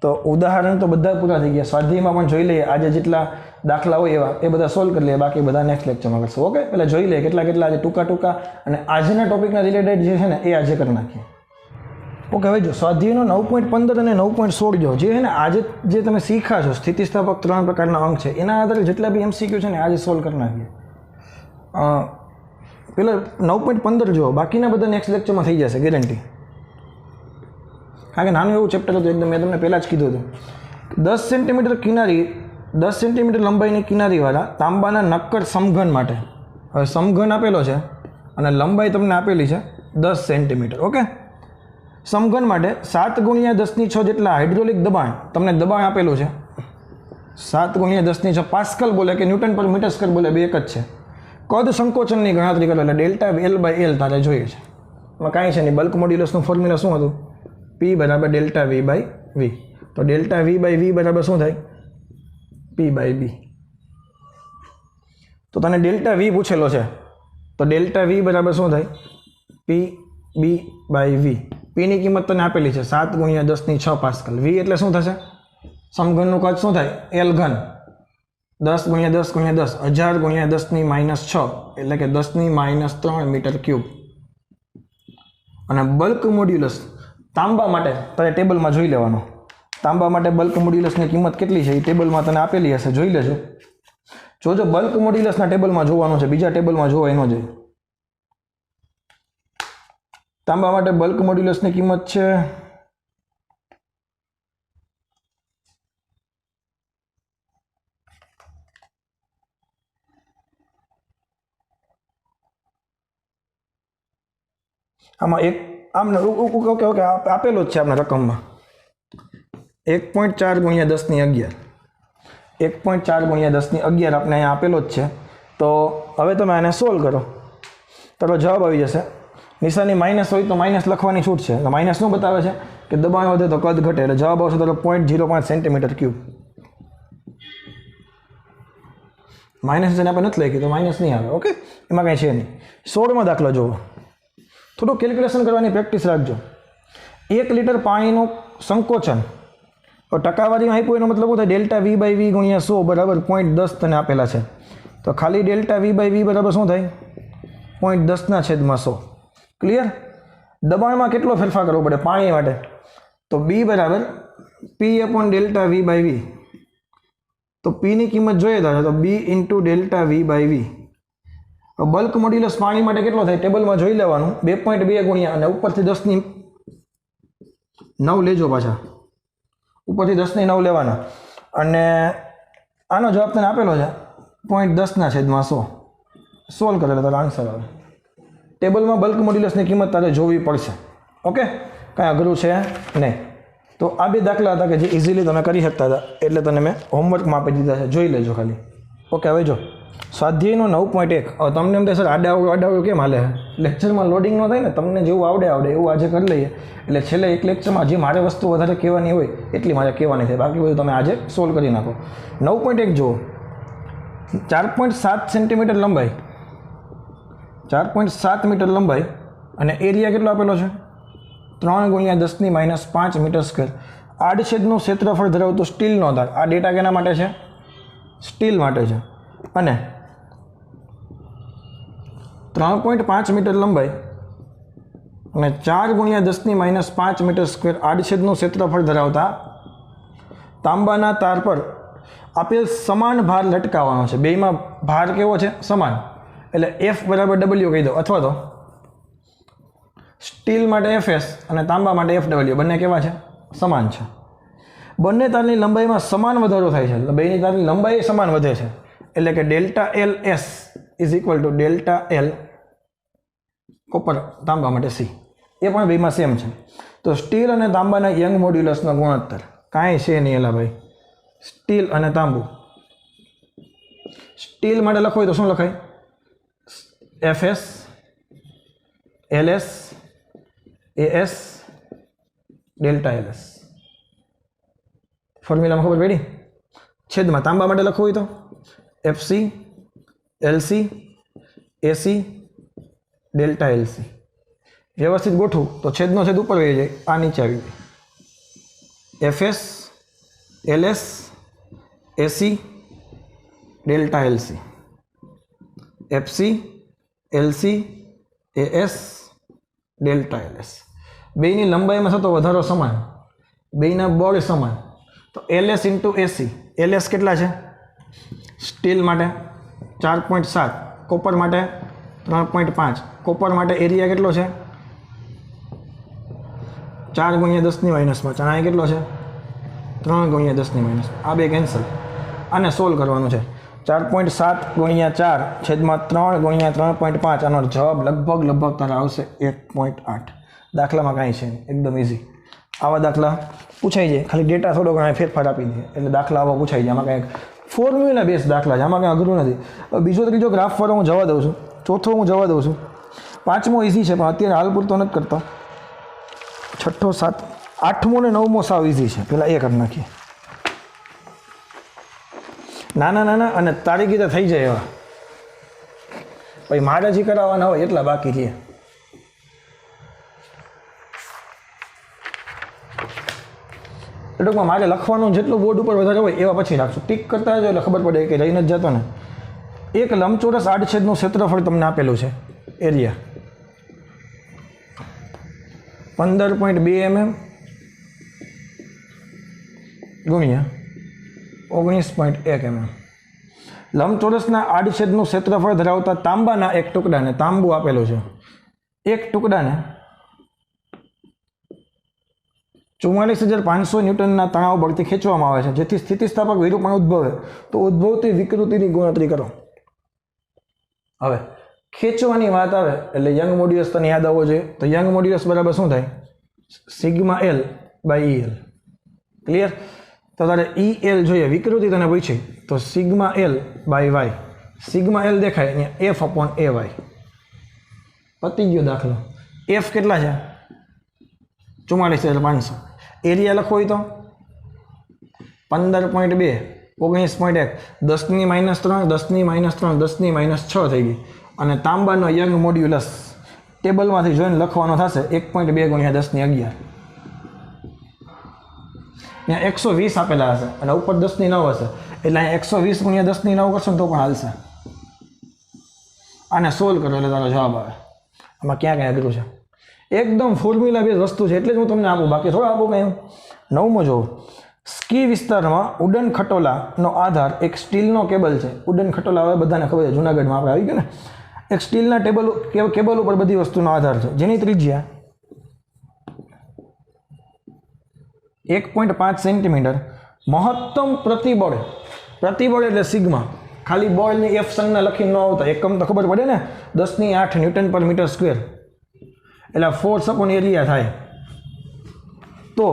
તો ઉદાહરણ તો બધા પૂરા થઈ ગયા. સ્વાધ્યાયમાં પણ જોઈ લઈએ, આજે જેટલા દાખલા હોય એવા એ બધા સોલ્વ કરી લઈએ, બાકી બધા નેક્સ્ટ લેક્ચરમાં કરશું. ઓકે, પહેલાં જોઈ લઈએ કેટલા આજે ટૂંકા અને આજના ટોપિકના રિલેટેડ જે છે ને એ આજે કરી નાખીએ. ઓકે, હવે જો સ્વાધ્યાયનો 9.15 અને 9.16 જો જે છે ને આજે જે તમે શીખ્યા છો સ્થિતિસ્થાપક 3 પ્રકારના અંક છે, એના આધારે જેટલા બી MCQ છે ને આજે સોલ્વ કરી નાખીએ. પેલા 9.15 જો, બાકીના બધા નેક્સ્ટ લેક્ચરમાં થઈ જશે ગેરંટી. કારણ કે નાનું એવું ચેપ્ટર હતું એકદમ, મેં તમને પહેલાં જ કીધું હતું. 10 સેન્ટીમીટર કિનારી, 10 સેન્ટીમીટર લંબાઈની કિનારીવાળા તાંબાના નક્કર સમઘન માટે, હવે સમઘન આપેલો છે અને લંબાઈ તમને આપેલી છે 10 સેન્ટીમીટર. ઓકે, સમઘન માટે 7 × 10⁶ જેટલા હાઇડ્રોલિક દબાણ, તમને દબાણ આપેલું છે 7 × 10⁶ પાસ્કલ બોલે કે ન્યૂટન પર મીટર સ્ક્વેર બોલે, બે એક જ છે. કદ સંકોચનની ગણતરી કરો એટલે ડેલ્ટા એલ બાય એલ તારે જોઈએ છે. એમાં કાંઈ છે નહીં. બલ્ક મોડ્યુલસનું ફોર્મ્યુલા શું હતું? પી બરાબર ડેલ્ટા વી બાય વી. તો ડેલ્ટા વી બાય વી બરાબર શું થાય? પી બાય બી. તો તને ડેલ્ટા વી પૂછેલો છે, તો ડેલ્ટા વી બરાબર શું થાય? પી બી બાય વી. પીની કિંમત તને આપેલી છે 7 × 10⁶ પાસ્કલ. વી એટલે શું થશે? સમઘનનું કદ શું થાય? એલ ઘન. 10 × 10 × 10 1000 × 10⁻6 એટલે કે 10⁻³ મીટર ક્યુબ. અને બલ્ક મોડ્યુલસ તાંબા માટે તારે ટેબલમાં જોઈ લેવાનો. તાંબા માટે બલ્ક મોડ્યુલસની કિંમત કેટલી છે એ ટેબલમાં તને આપેલી હશે, જોઈ લેજો. જોજો બલ્ક મોડ્યુલસના ટેબલમાં જોવાનું છે, બીજા ટેબલમાં જોવાય ન જાય. તાંબા માટે બલ્ક મોડ્યુલસની કિંમત છે આમાં એક આમને ઓકે આપેલો જ છે આપણા રકમમાં 1.4 × 10⁻11. 1.4 × 10⁻11 આપણે અહીંયા આપેલો જ છે. તો હવે તમે આને સોલ્વ કરો, તારો જવાબ આવી જશે. નિશાની માઇનસ હોય તો માઇનસ લખવાની છૂટ છે. તો માઇનસ શું બતાવે છે કે દબાણ વધે તો કદ ઘટે, એટલે જવાબ આવશે તારો 0.05 સેન્ટીમીટર ક્યુબ. માઇનસ જેને આપણે નથી લખી તો માઇનસ નહીં આવે. ઓકે, એમાં કાંઈ છે નહીં. 16મો દાખલો જુઓ. થોડું કેલ્ક્યુલેશન કરવાની પ્રેક્ટિસ રાખજો. 1 લીટર પાણીનું સંકોચન ટકાવારીમાં આપ્યું, એનો મતલબ શું થાય? ડેલ્ટા વી બાય વી × 100 બરાબર 0.10 તને આપેલા છે. તો ખાલી ડેલ્ટા વી બાય વી બરાબર શું થાય? 0.10/100. ક્લિયર? દબાણમાં કેટલો ફેરફાર કરવો પડે પાણી માટે? તો બી બરાબર P/ડેલ્ટા વી બાય વી. તો પીની કિંમત જોઈએ તો B × delta V by V. Bulk modulus પાણી માટે કેટલો થાય? ટેબલમાં જોઈ લેવાનું. 2.2 ગુણ્યા અને ઉપરથી 10⁹ લેજો પાછા. ઉપરથી 10⁹ લેવાના. અને આનો જવાબ તને આપેલો છે 0.10/100. સોલ્વ કરેલો તારો આન્સર આવે. ટેબલમાં બલ્ક મોડ્યુલસની કિંમત તારે જોવી પડશે. ઓકે, કાંઈ અઘરું છે નહીં. તો આ બે દાખલા હતા કે જે ઇઝીલી તમે કરી શકતા હતા, એટલે તને મેં હોમવર્કમાં આપી દીધા છે, જોઈ લેજો ખાલી. ઓકે, હવે જો સ્વાધ્યાયનો 9.1. હવે તમને એમ થાય સર આડાવડું કેમ હાલે? લેક્ચરમાં લોડિંગ ન થાય ને, તમને જેવું આવડે એવું આજે કરી લઈએ, એટલે છેલ્લે એક લેક્ચરમાં જે મારે વસ્તુ વધારે કહેવાની હોય એટલી મારે કહેવાની થાય, બાકી બધું તમે આજે સોલ્વ કરી નાખો. 9.1 જુઓ, 4.7 સેન્ટીમીટર લંબાઈ, 4.7 મીટર લંબાઈ અને એરિયા કેટલો આપેલો છે? 3 × 10⁻5 મીટર સ્ક્વેર. આડછેદનું ક્ષેત્રફળ ધરાવતો સ્ટીલનો ધાર. આ ડેટા કેના માટે છે? સ્ટીલ માટે છે. અને 3.5 મીટર લંબાઈ અને 4 × 10⁻5 મીટર સ્ક્વેર આડછેદનું ક્ષેત્રફળ ધરાવતા તાંબાના તાર પર આપેલ સમાન ભાર લટકાવવાનો છે. બેયમાં ભાર કેવો છે? સમાન. એટલે F = W કહી દો, અથવા તો સ્ટીલ માટે FS અને તાંબા માટે FW, બંને કેવા છે? સમાન છે. બંને તારની લંબાઈમાં સમાન વધારો થાય છે, બેયની તારની લંબાઈ સમાન વધે છે, એટલે કે ΔLS = ΔL કોપર તાંબા માટે C. એ પણ બેમાં સેમ છે. તો સ્ટીલ અને તાંબાના યંગ મોડ્યુલસનો ગુણોત્તર કાંઈ છે નહીં એલા ભાઈ. સ્ટીલ અને તાંબુ, સ્ટીલ માટે લખો હોય તો શું લખાય? FS LS AS ΔLS. ફોર્મ્યુલામાં ખબર પડી? છેદમાં તાંબા માટે લખવું હોય તો FC LC AC ΔLC. વ્યવસ્થિત ગોઠવું તો છેદનો છેદ ઉપર વહી જાય, આ નીચે આવી જાય. FS LS AC ΔLC FC LC AS ΔLS. બેયની લંબાઈમાં થતો વધારો સમાન, બેયના બળ સમાન. તો LS × AC. LS કેટલા છે? સ્ટીલ માટે 4.7, કોપર માટે 3.5. કોપર માટે એરિયા કેટલો છે? 4 × 10⁻5. અને આ કેટલો છે? 3 × 10⁻5. આ બે કેન્સલ. આને સોલ્વ કરવાનું છે. 4.7 × 4 છેદમાં 3 × 3.5. આનો જવાબ લગભગ તારા આવશે 1.8. દાખલામાં કાંઈ છે નહીં, એકદમ ઇઝી. આવા દાખલા પૂછાઈ જાય, ખાલી ડેટા થોડો ઘણા ફેરફાર આપી દે એટલે દાખલા આવા પૂછાઈ જાય. આમાં કાંઈક ફોર્મ્યુલા બેઝ દાખલા છે, આમાં કાંઈ અઘરું નથી. બીજો ત્રીજો ગ્રાફવાળો હું જવા દઉં છું, ચોથો હું જવા દઉં છું, પાંચમો ઇઝી છે પણ અત્યારે હાલ પૂરતો નથી કરતો. છઠ્ઠો, સાત, આઠમો ને નવમો સાવ ઇઝી છે, પેલા એ કરી નાખીએ. નાના અને તારીખી તો થઈ જાય એવા, પછી મારે જે કરાવવાના હોય એટલા બાકી છે. ટૂંકમાં મારે લખવાનું જેટલું બોર્ડ ઉપર વધારે હોય એવા પછી રાખશું. ટીક કરતા જ એટલે ખબર પડે કે રહી નથી જતો ને. એક લંબચોરસ આડછેદનું ક્ષેત્રફળ તમને આપેલું છે, એરિયા 15.2 mm ગુણ્યા 19.1 mm. લંબચોરસના આડછેદનું ક્ષેત્રફળ ધરાવતા તાંબાના એક ટુકડાને, તાંબુ આપેલું છે, એક ટુકડાને 44,500 ન્યૂટનના તણાવ બળથી ખેંચવામાં આવે છે, જેથી સ્થિતિસ્થાપક વિરૂપણ ઉદ્ભવે. તો ઉદ્ભવતી વિકૃતિની ગણતરી કરો. હવે ખેંચવાની વાત આવે એટલે યંગ મોડ્યુલસ તને યાદ આવવો જોઈએ. તો યંગ મોડ્યુલસ બરાબર શું થાય? σL/EL. ક્લિયર? તો તારે EL જોઈએ, વિકૃતિ તને પૂછી તો σL/y. σL દેખાય અહીંયા F/AY. પતી ગયો દાખલો. F કેટલા છે? 44,500. એરિયા લખો હોય તો 15.2 19.1 10⁻3 10⁻3 10�6 થઈ ગઈ. અને તાંબાનો યંગ મોડ્યુલસ ટેબલમાંથી જોઈને લખવાનો થશે 1.2 × 10⁻11. ત્યાં 120 આપેલા હશે અને ઉપર 10⁹ હશે, એટલે અહીંયા 120 × 10⁹ કરશો ને તો પણ હાલશે. આને સોલ્વ કરો એટલે તારો જવાબ આવે. આમાં ક્યાં ક્યાં અઘરું છે? એકદમ ફોર્મ્યુલા બેઝ વસ્તુ છે, એટલે જ હું તમને આપું, બાકી થોડા આપું કંઈ. નવમો જોવો, સ્કી વિસ્તારમાં ઉડન ખટોલાનો આધાર એક સ્ટીલનો કેબલ છે. ઉડન ખટોલા હવે બધાને ખબર છે, જૂનાગઢમાં આપણે આવી ગયું ને. એક સ્ટીલના કેબલ ઉપર બધી વસ્તુનો આધાર છે, જેની ત્રિજ્યા 1.5 સેન્ટીમીટર મહત્તમ પ્રતિબળ એટલે સિગ્મા. ખાલી બોલની એફ સંજ્ઞા લખી ન આવતા, એકમ તો ખબર પડે ને, 10⁸ ન્યૂટન પર મીટર સ્ક્વેર એટલે ફોર્સ અપોન એરિયા થાય. તો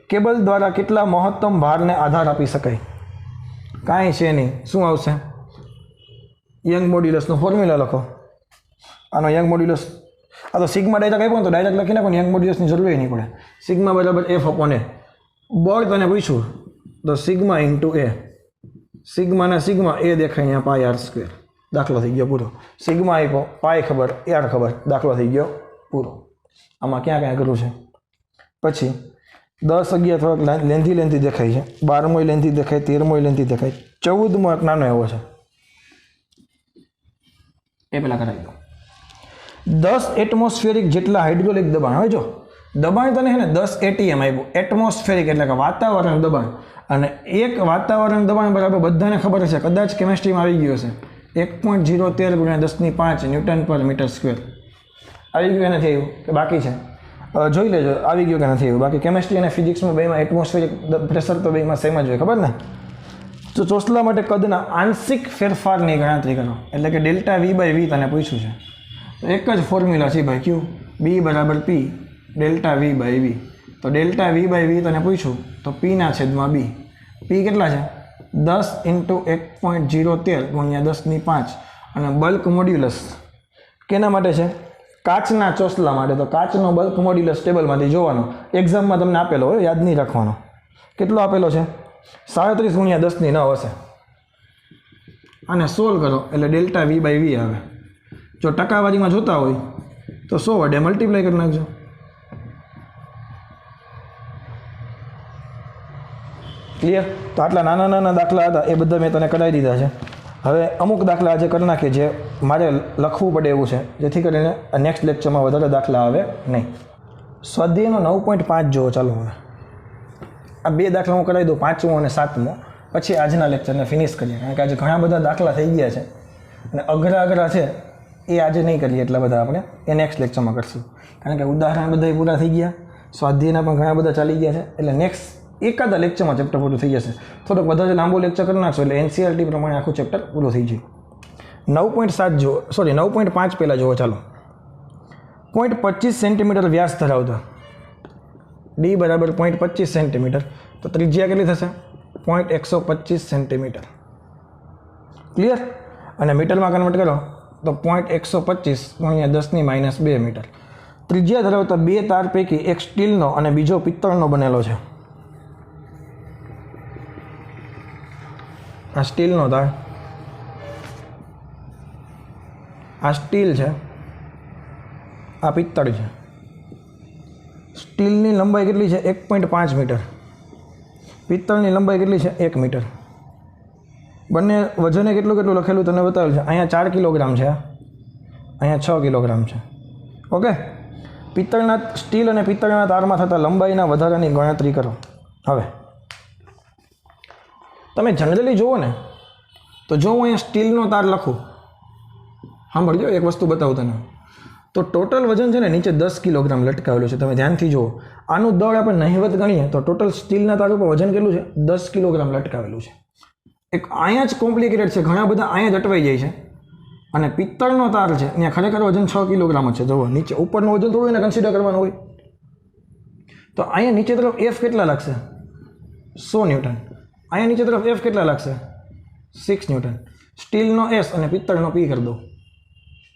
કેબલ દ્વારા કેટલા મહત્તમ ભારને આધાર આપી શકાય? કાંઈ છે નહીં. શું આવશે? યંગ મોડ્યુલસનું ફોર્મ્યુલા લખો. આનો યંગ મોડ્યુલસ, આ તો સિગ્મા ડાયરેક્ટ આપ્યો ને તો ડાયરેક્ટ લખી નાખો, યંગ મોડ્યુલસની જરૂર નહીં પડે. સિગ્મા બરાબર એફ અપોન એ. બોલ તને પૂછ્યું તો સિગ્મા ઇન્ટુ એ. સિગ્માના સિગ્મા એ દેખાય અહીંયા પાય આર સ્ક્વેર. દાખલો થઈ ગયો પૂરો. સિગ્મા આપ્યો, પાય ખબર, આર ખબર, દાખલો થઈ ગયો પૂરો. આમાં ક્યાં ક્યાં કરવું છે? પછી 10, 11 થોડાક લેન્થી દેખાય છે, 12મોય લેન્થી દેખાય, 13મોય લેન્થી દેખાય, 14મો એક નાનો એવો છે, એ પેલા કરાવી દો. 10 એટમોસ્ફેરિક જેટલા હાઇડ્રોલિક દબાણ. હવે જો દબાણ તને છે ને 10 ATM આવ્યું, એટમોસ્ફેરિક એટલે કે વાતાવરણ દબાણ. અને એક વાતાવરણ દબાણ બરાબર બધાને ખબર હશે, કદાચ કેમેસ્ટ્રીમાં આવી ગયું હશે, 1.013 × 10⁵ ન્યૂટન પર મીટર સ્ક્વેર. આવી ગયું નથી આવ્યું કે બાકી છે? જોઈ લેજો આવી ગયું કે નથી આવ્યું. બાકી કેમેસ્ટ્રી અને ફિઝિક્સમાં બેમાં એટમોસ્ફેરિક પ્રેશર તો બેમાં સેમ જ હોય, ખબર ને? તો ચોસલા માટે કદના આંશિક ફેરફારની ગણતરી કરો, એટલે કે ડેલ્ટા V/V તને પૂછ્યું છે. તો એક જ ફોર્મ્યુલા છે ભાઈ, ક્યુ B બરાબર P ડેલ્ટા V/V. તો ડેલ્ટા V/V તને પૂછ્યું તો P/B. P કેટલા છે? 10 × 1.013 × 10⁵. અને બલ્ક મોડ્યુલસ કેના માટે છે? કાચના ચોસલા માટે. તો કાચનો બલ્ક મોડ્યુલસ ટેબલમાંથી જોવાનો, એક્ઝામમાં તમને આપેલો હોય, યાદ નહીં રાખવાનો. કેટલો આપેલો છે? 37 × 10⁹ હશે. અને સોલ્વ કરો એટલે ડેલ્ટા V/V આવે. જો ટકાવારીમાં જોતા હોય તો 100 વડે મલ્ટીપ્લાય કરી નાખજો. ક્લિયર? તો આટલા નાના દાખલા હતા એ બધા મેં તને કરાવી દીધા છે. હવે અમુક દાખલા આજે કરી નાખીએ જે મારે લખવું પડે એવું છે, જેથી કરીને નેક્સ્ટ લેક્ચરમાં વધારે દાખલા આવે નહીં. સ્વાધ્યાયનો 9.5 જોવો. ચાલો હવે આ 2 દાખલા હું કરાવી દઉં, 5મો અને 7મો, પછી આજના લેક્ચરને ફિનિશ કરીએ. કારણ કે આજે ઘણા બધા દાખલા થઈ ગયા છે અને અઘરા છે એ આજે નહીં કરીએ, એટલા બધા આપણે એ નેક્સ્ટ લેક્ચરમાં કરશું. કારણ કે ઉદાહરણ બધા પૂરા થઈ ગયા, સ્વાધ્યાયના પણ ઘણા બધા ચાલી ગયા છે, એટલે નેક્સ્ટ એકાદા લેક્ચરમાં ચેપ્ટર પૂરું થઈ જશે. થોડોક વધારે લાંબો લેક્ચર કરી નાખશો એટલે NCERT પ્રમાણે આખું ચેપ્ટર પૂરું થઈ જાય. 9.7 જુઓ, સોરી 9.5 પહેલાં જુઓ. ચાલો 0.25 સેન્ટીમીટર વ્યાસ ધરાવતા D બરાબર 0.25 સેન્ટીમીટર. તો ત્રિજ્યા કેટલી થશે? 0.125 સેન્ટીમીટર. ક્લિયર? અને મીટરમાં કન્વર્ટ કરો તો 0.125 × 10⁻² મીટર. ત્રિજ્યા ધરાવતા 2 તાર પૈકી એક સ્ટીલનો અને બીજો પિત્તળનો બનેલો છે. આ સ્ટીલનો તાર, આ સ્ટીલ છે, આ પિત્તળ છે. સ્ટીલની લંબાઈ કેટલી છે? 1.5 મીટર. પિત્તળની લંબાઈ કેટલી છે? 1 મીટર. બંને વજને કેટલું લખેલું તને બતાવેલું છે. અહીંયા 4 કિલોગ્રામ છે, અહીંયા 6 કિલોગ્રામ છે. ઓકે. પિત્તળના સ્ટીલ અને પિત્તળના તારમાં થતા લંબાઈના વધારાની ગણતરી કરો. હવે તમે જનરલી જુઓ ને તો જો હું અહીંયા સ્ટીલનો તાર લખું, સાંભળજો એક વસ્તુ બતાવું તને. તો ટોટલ વજન છે ને નીચે 10 કિલોગ્રામ લટકાવેલું છે. તમે ધ્યાનથી જુઓ. આનું દળ આપણે નહિવત ગણીએ તો ટોટલ સ્ટીલના તાર ઉપર વજન કેટલું છે? 10 કિલોગ્રામ લટકાવેલું છે. એક અહીંયા જ કોમ્પ્લિકેટેડ છે, ઘણા બધા અહીંયા જ અટવાઈ જાય છે. અને પિત્તળનો તાર છે ત્યાં ખરેખર વજન 6 કિલોગ્રામ જ છે. જુઓ નીચે, ઉપરનું વજન થોડું એને કન્સિડર કરવાનું હોય. તો અહીંયા નીચે તરફ F કેટલા લાગશે? 100 ન્યૂટન. અહીંયા નીચે તરફ F કેટલા લાગશે? 6 ન્યૂટન. સ્ટીલનો S અને પિત્તળનો P કરી દો.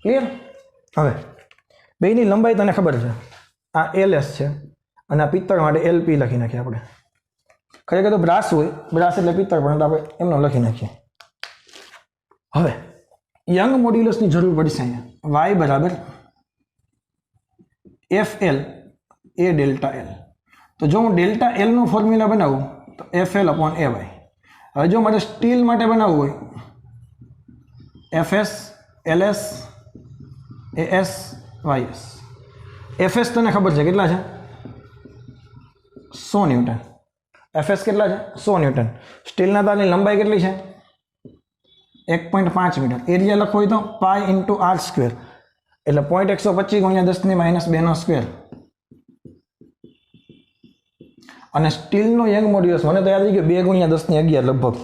ક્લિયર? હવે બેની લંબાઈ તને ખબર છે, આ LS છે અને આ પિત્તળ માટે LP લખી નાખીએ આપણે. ખરેખર તો બ્રાસ હોય, બ્રાસ એટલે પિત્તળ, પણ આપણે એમનો લખી નાખીએ. હવે યંગ મોડ્યુલસની જરૂર પડશે અહીંયા. Y બરાબર FL A ડેલ્ટા L. તો જો હું ડેલ્ટા Lનું ફોર્મ્યુલા બનાવું તો FL/AY. હવે જો મારે સ્ટીલ માટે બનાવવું હોય FS LS AS YS. FS તને ખબર છે કેટલા છે? 100 ન્યૂટન. FS કેટલા છે? 100 ન્યૂટન. સ્ટીલના તારની લંબાઈ કેટલી છે? 1.5 મીટર. એરિયા લખવો હોય તો π × r², એટલે 0.125 × 10⁻²². અને સ્ટીલનો યંગ મોડ્યુલસ મને તો યાદ રહી ગયો 2 × 10⁻11 લગભગ,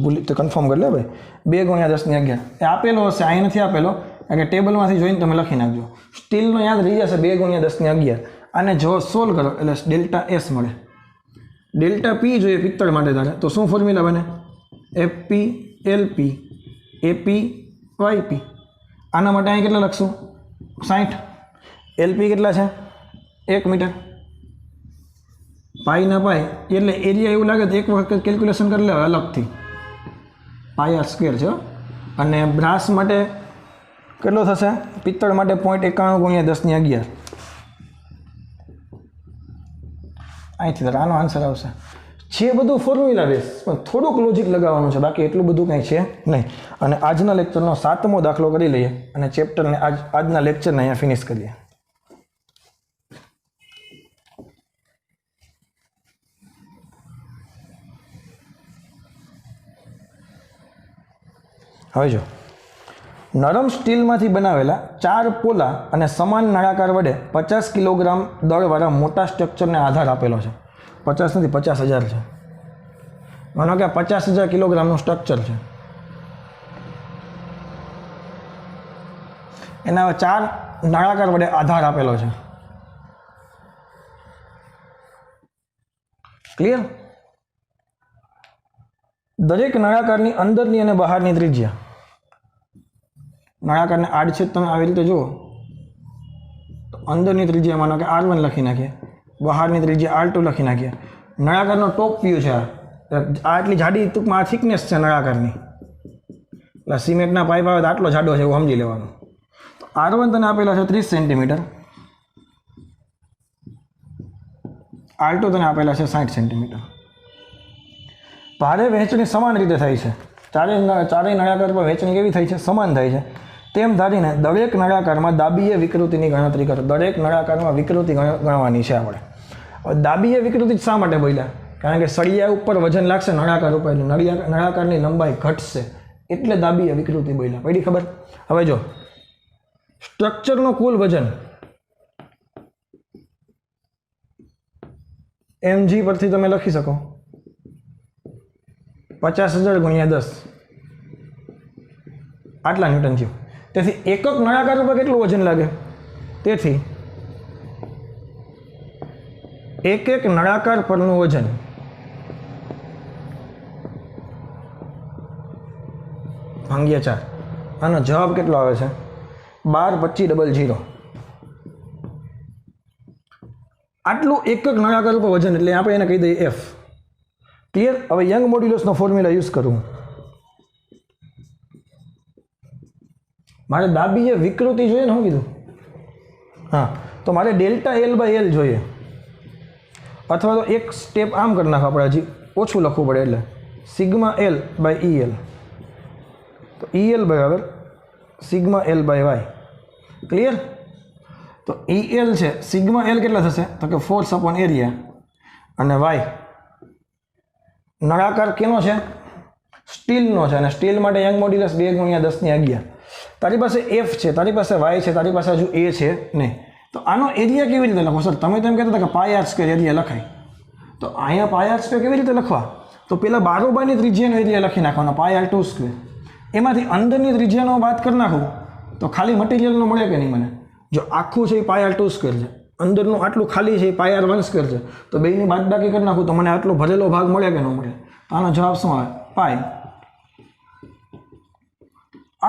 ભૂલી તો કન્ફર્મ કરી લે ભાઈ, 2 × 10⁻11 એ આપેલો હશે, અહીં નથી આપેલો, કારણ કે ટેબલમાંથી જોઈને તમે લખી નાખજો. સ્ટીલનો યાદ રહી જશે 2 × 10⁻11. અને જો સોલ્વ કરો એટલે ડેલ્ટા એસ મળે. ડેલ્ટા પી જોઈએ પિત્તળ માટે તારે, તો શું ફોર્મ્યુલા બને? FP LP AP YP. આના માટે અહીં કેટલા લખશું? 60. એલપી કેટલા છે? 1 મીટર. પાઈના પાઈ એટલે એરિયા એવું લાગે તો એક વખત કેલ્ક્યુલેશન કરી લેવાય અલગથી, પાયા સ્ક્વેર છે. અને બ્રાસ માટે કેટલો થશે? પિત્તળ માટે 0.91 × 10⁻11. અહીંથી તારે આનો આન્સર આવશે. છે બધું ફોર્મ્યુલા બેઝ, પણ થોડુંક લોજિક લગાવવાનું છે, બાકી એટલું બધું કંઈ છે નહીં. અને આજના લેક્ચરનો 7મો દાખલો કરી લઈએ અને ચેપ્ટરને આજના લેક્ચરને અહીંયા ફિનિશ કરીએ. હવે જો, નરમ સ્ટીલમાંથી બનાવેલા 4 પોલા અને સમાન નળાકાર વડે 50 કિલોગ્રામ દળવાળા મોટા સ્ટ્રક્ચરને આધાર આપેલો છે. 50 નથી, 50,000 છે. માનો કે 50,000 કિલોગ્રામનું સ્ટ્રક્ચર છે. એના 4 નળાકાર વડે આધાર આપેલો છે. ક્લિયર? દરેક નળાકારની અંદરની અને બહારની ત્રિજ્યા, નળાકારને આડછેદ તમે આવી રીતે જુઓ તો અંદરની ત્રિજ્યા માનો કે R1 લખી નાખીએ, બહારની ત્રિજ્યા R2 લખી નાખીએ. નળાકારનો ટોપ વ્યૂ છે આ આટલી જાડી, ટૂંકમાં આ થિકનેસ છે નળાકારની. એટલે સિમેન્ટના પાઇપ આવે તો આટલો જાડો છે એવું સમજી લેવાનું. તો R1 તને આપેલા છે 30 સેન્ટીમીટર, R2 તને આપેલા છે 60 સેન્ટીમીટર. ભારે વહેંચણી સમાન રીતે થાય છે. ચારેય નળાકાર પર વહેંચણી કેવી થાય છે? સમાન થાય છે. તેમ ધારીને દરેક નળાકારમાં દાબીય વિકૃતિની ગણતરી કરો. દરેક નળાકારમાં વિકૃતિ ગણવાની છે આપણે. દાબીય વિકૃતિ શા માટે બોલ્યા? કારણ કે સળિયા ઉપર વજન લાગશે નળાકાર ઉપર, નળાકારની લંબાઈ ઘટશે, એટલે દાબીય વિકૃતિ બોલ્યા. પડી ખબર? હવે જો, સ્ટ્રક્ચરનો કુલ વજન mg પરથી તમે લખી શકો 50,000 × 10, આટલા ન્યૂટન થયું. તેથી એકક નળાકાર ઉપર કેટલું વજન લાગે? તેથી એક નળાકાર પરનું વજન ભાગ્યા 4. આનો જવાબ કેટલો આવે છે? 12,25,00. આટલું એકક નળાકાર ઉપર વજન, એટલે આપણે એને કહી દઈએ F. ક્લિયર? હવે યંગ મોડ્યુલસનો ફોર્મ્યુલા યુઝ કરું. મારે દાબીય વિકૃતિ જોઈએ ને, શું કીધું? હા, તો મારે ડેલ્ટા L/L જોઈએ, અથવા તો એક સ્ટેપ આમ કરી નાખો, આપણે હજી ઓછું લખવું પડે, એટલે સિગ્મા L/EL. તો EL બરાબર સિગ્મા L/Y. ક્લિયર? તો EL છે, સિગ્મા L કેટલા થશે? તો કે ફોર્સ અપોન એરિયા, અને Y નળાકાર કેનો છે? સ્ટીલનો છે. અને સ્ટીલ માટે યંગ મોડ્યુલસ 2 × 10⁻11. તારી પાસે F છે, તારી પાસે Y છે, તારી પાસે હજુ A છે નહીં. તો આનો એરિયા કેવી રીતે લખો? સર તમે તેમ કહેતા હતા કે πr² એરિયા લખાય, તો અહીંયા πr² કેવી રીતે લખવા? તો પેલા બારોબારની ત્રિજ્યાનો એરિયા લખી નાખવાનો πr². એમાંથી અંદરની ત્રિજ્યાનો વાત કરી નાખું તો ખાલી મટીરિયલનો મળે કે નહીં મને? જો આખું છે એ πr² છે, અંદરનું આટલું ખાલી છે એ πr1² છે, તો બેની બાદબાકી કરી નાખું તો મને આટલો ભરેલો ભાગ મળે કે ન મળે? તો આનો જવાબ શું આવે? πr² -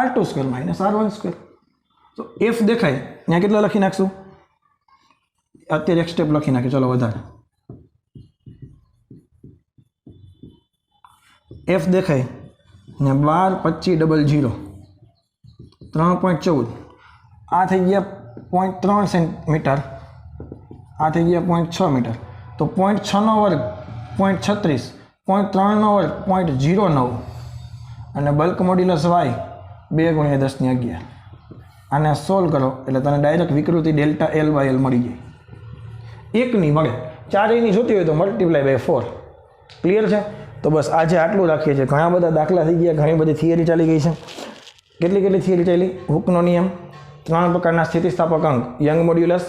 r1². તો F દેખાય ત્યાં કેટલા લખી નાખશું? અત્યારે એક સ્ટેપ લખી નાખીએ, ચલો વધારે. F દેખાય ને 12,25,00, 3.14. આ થઈ ગયા 0.3 સેન્ટીમીટર, આ થઈ ગયા 0.6 મીટર. તો 0.6નો વર્ગ 0.36, 0.3નો વર્ગ 0.09, અને બલ્ક મોડ્યુલસ Y 2 × 10⁻11. આને સોલ્વ કરો એટલે તને ડાયરેક્ટ વિકૃતિ ડેલ્ટા L/L મળી જાય. એકની મળે, ચારેયની જોતી હોય તો મલ્ટીપ્લાય બાય 4. ક્લિયર છે? તો બસ આજે આટલું રાખીએ છીએ. ઘણા બધા દાખલા થઈ ગયા, ઘણી બધી થિયરી ચાલી ગઈ છે. કેટલી થિયરી ચાલી? હૂકનો નિયમ, 3 પ્રકારના સ્થિતિસ્થાપક અંક, યંગ મોડ્યુલસ,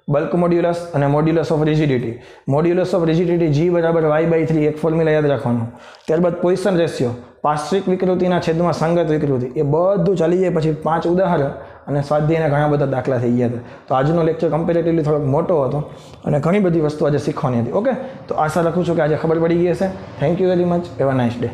બલ્ક મોડ્યુલસ અને modulus of rigidity. Modulus of rigidity G બરાબર y/3 એક ફોર્મ્યુલા યાદ રાખવાનું. ત્યારબાદ પોઇસન રેશિયો, પાર્શ્વિક વિકૃતિના છેદમાં સંગત વિકૃતિ, એ બધું ચાલી જાય પછી 5 ઉદાહરણ અને સ્વાધ્યાયના ઘણા બધા દાખલા થઈ ગયા હતા. તો આજનો લેક્ચર કમ્પેરેટિવલી થોડોક મોટો હતો અને ઘણી બધી વસ્તુ આજે શીખવાની હતી. ઓકે, તો આશા રાખું છું કે આજે ખબર પડી ગઈ હશે. Thank you very much. Have a nice day.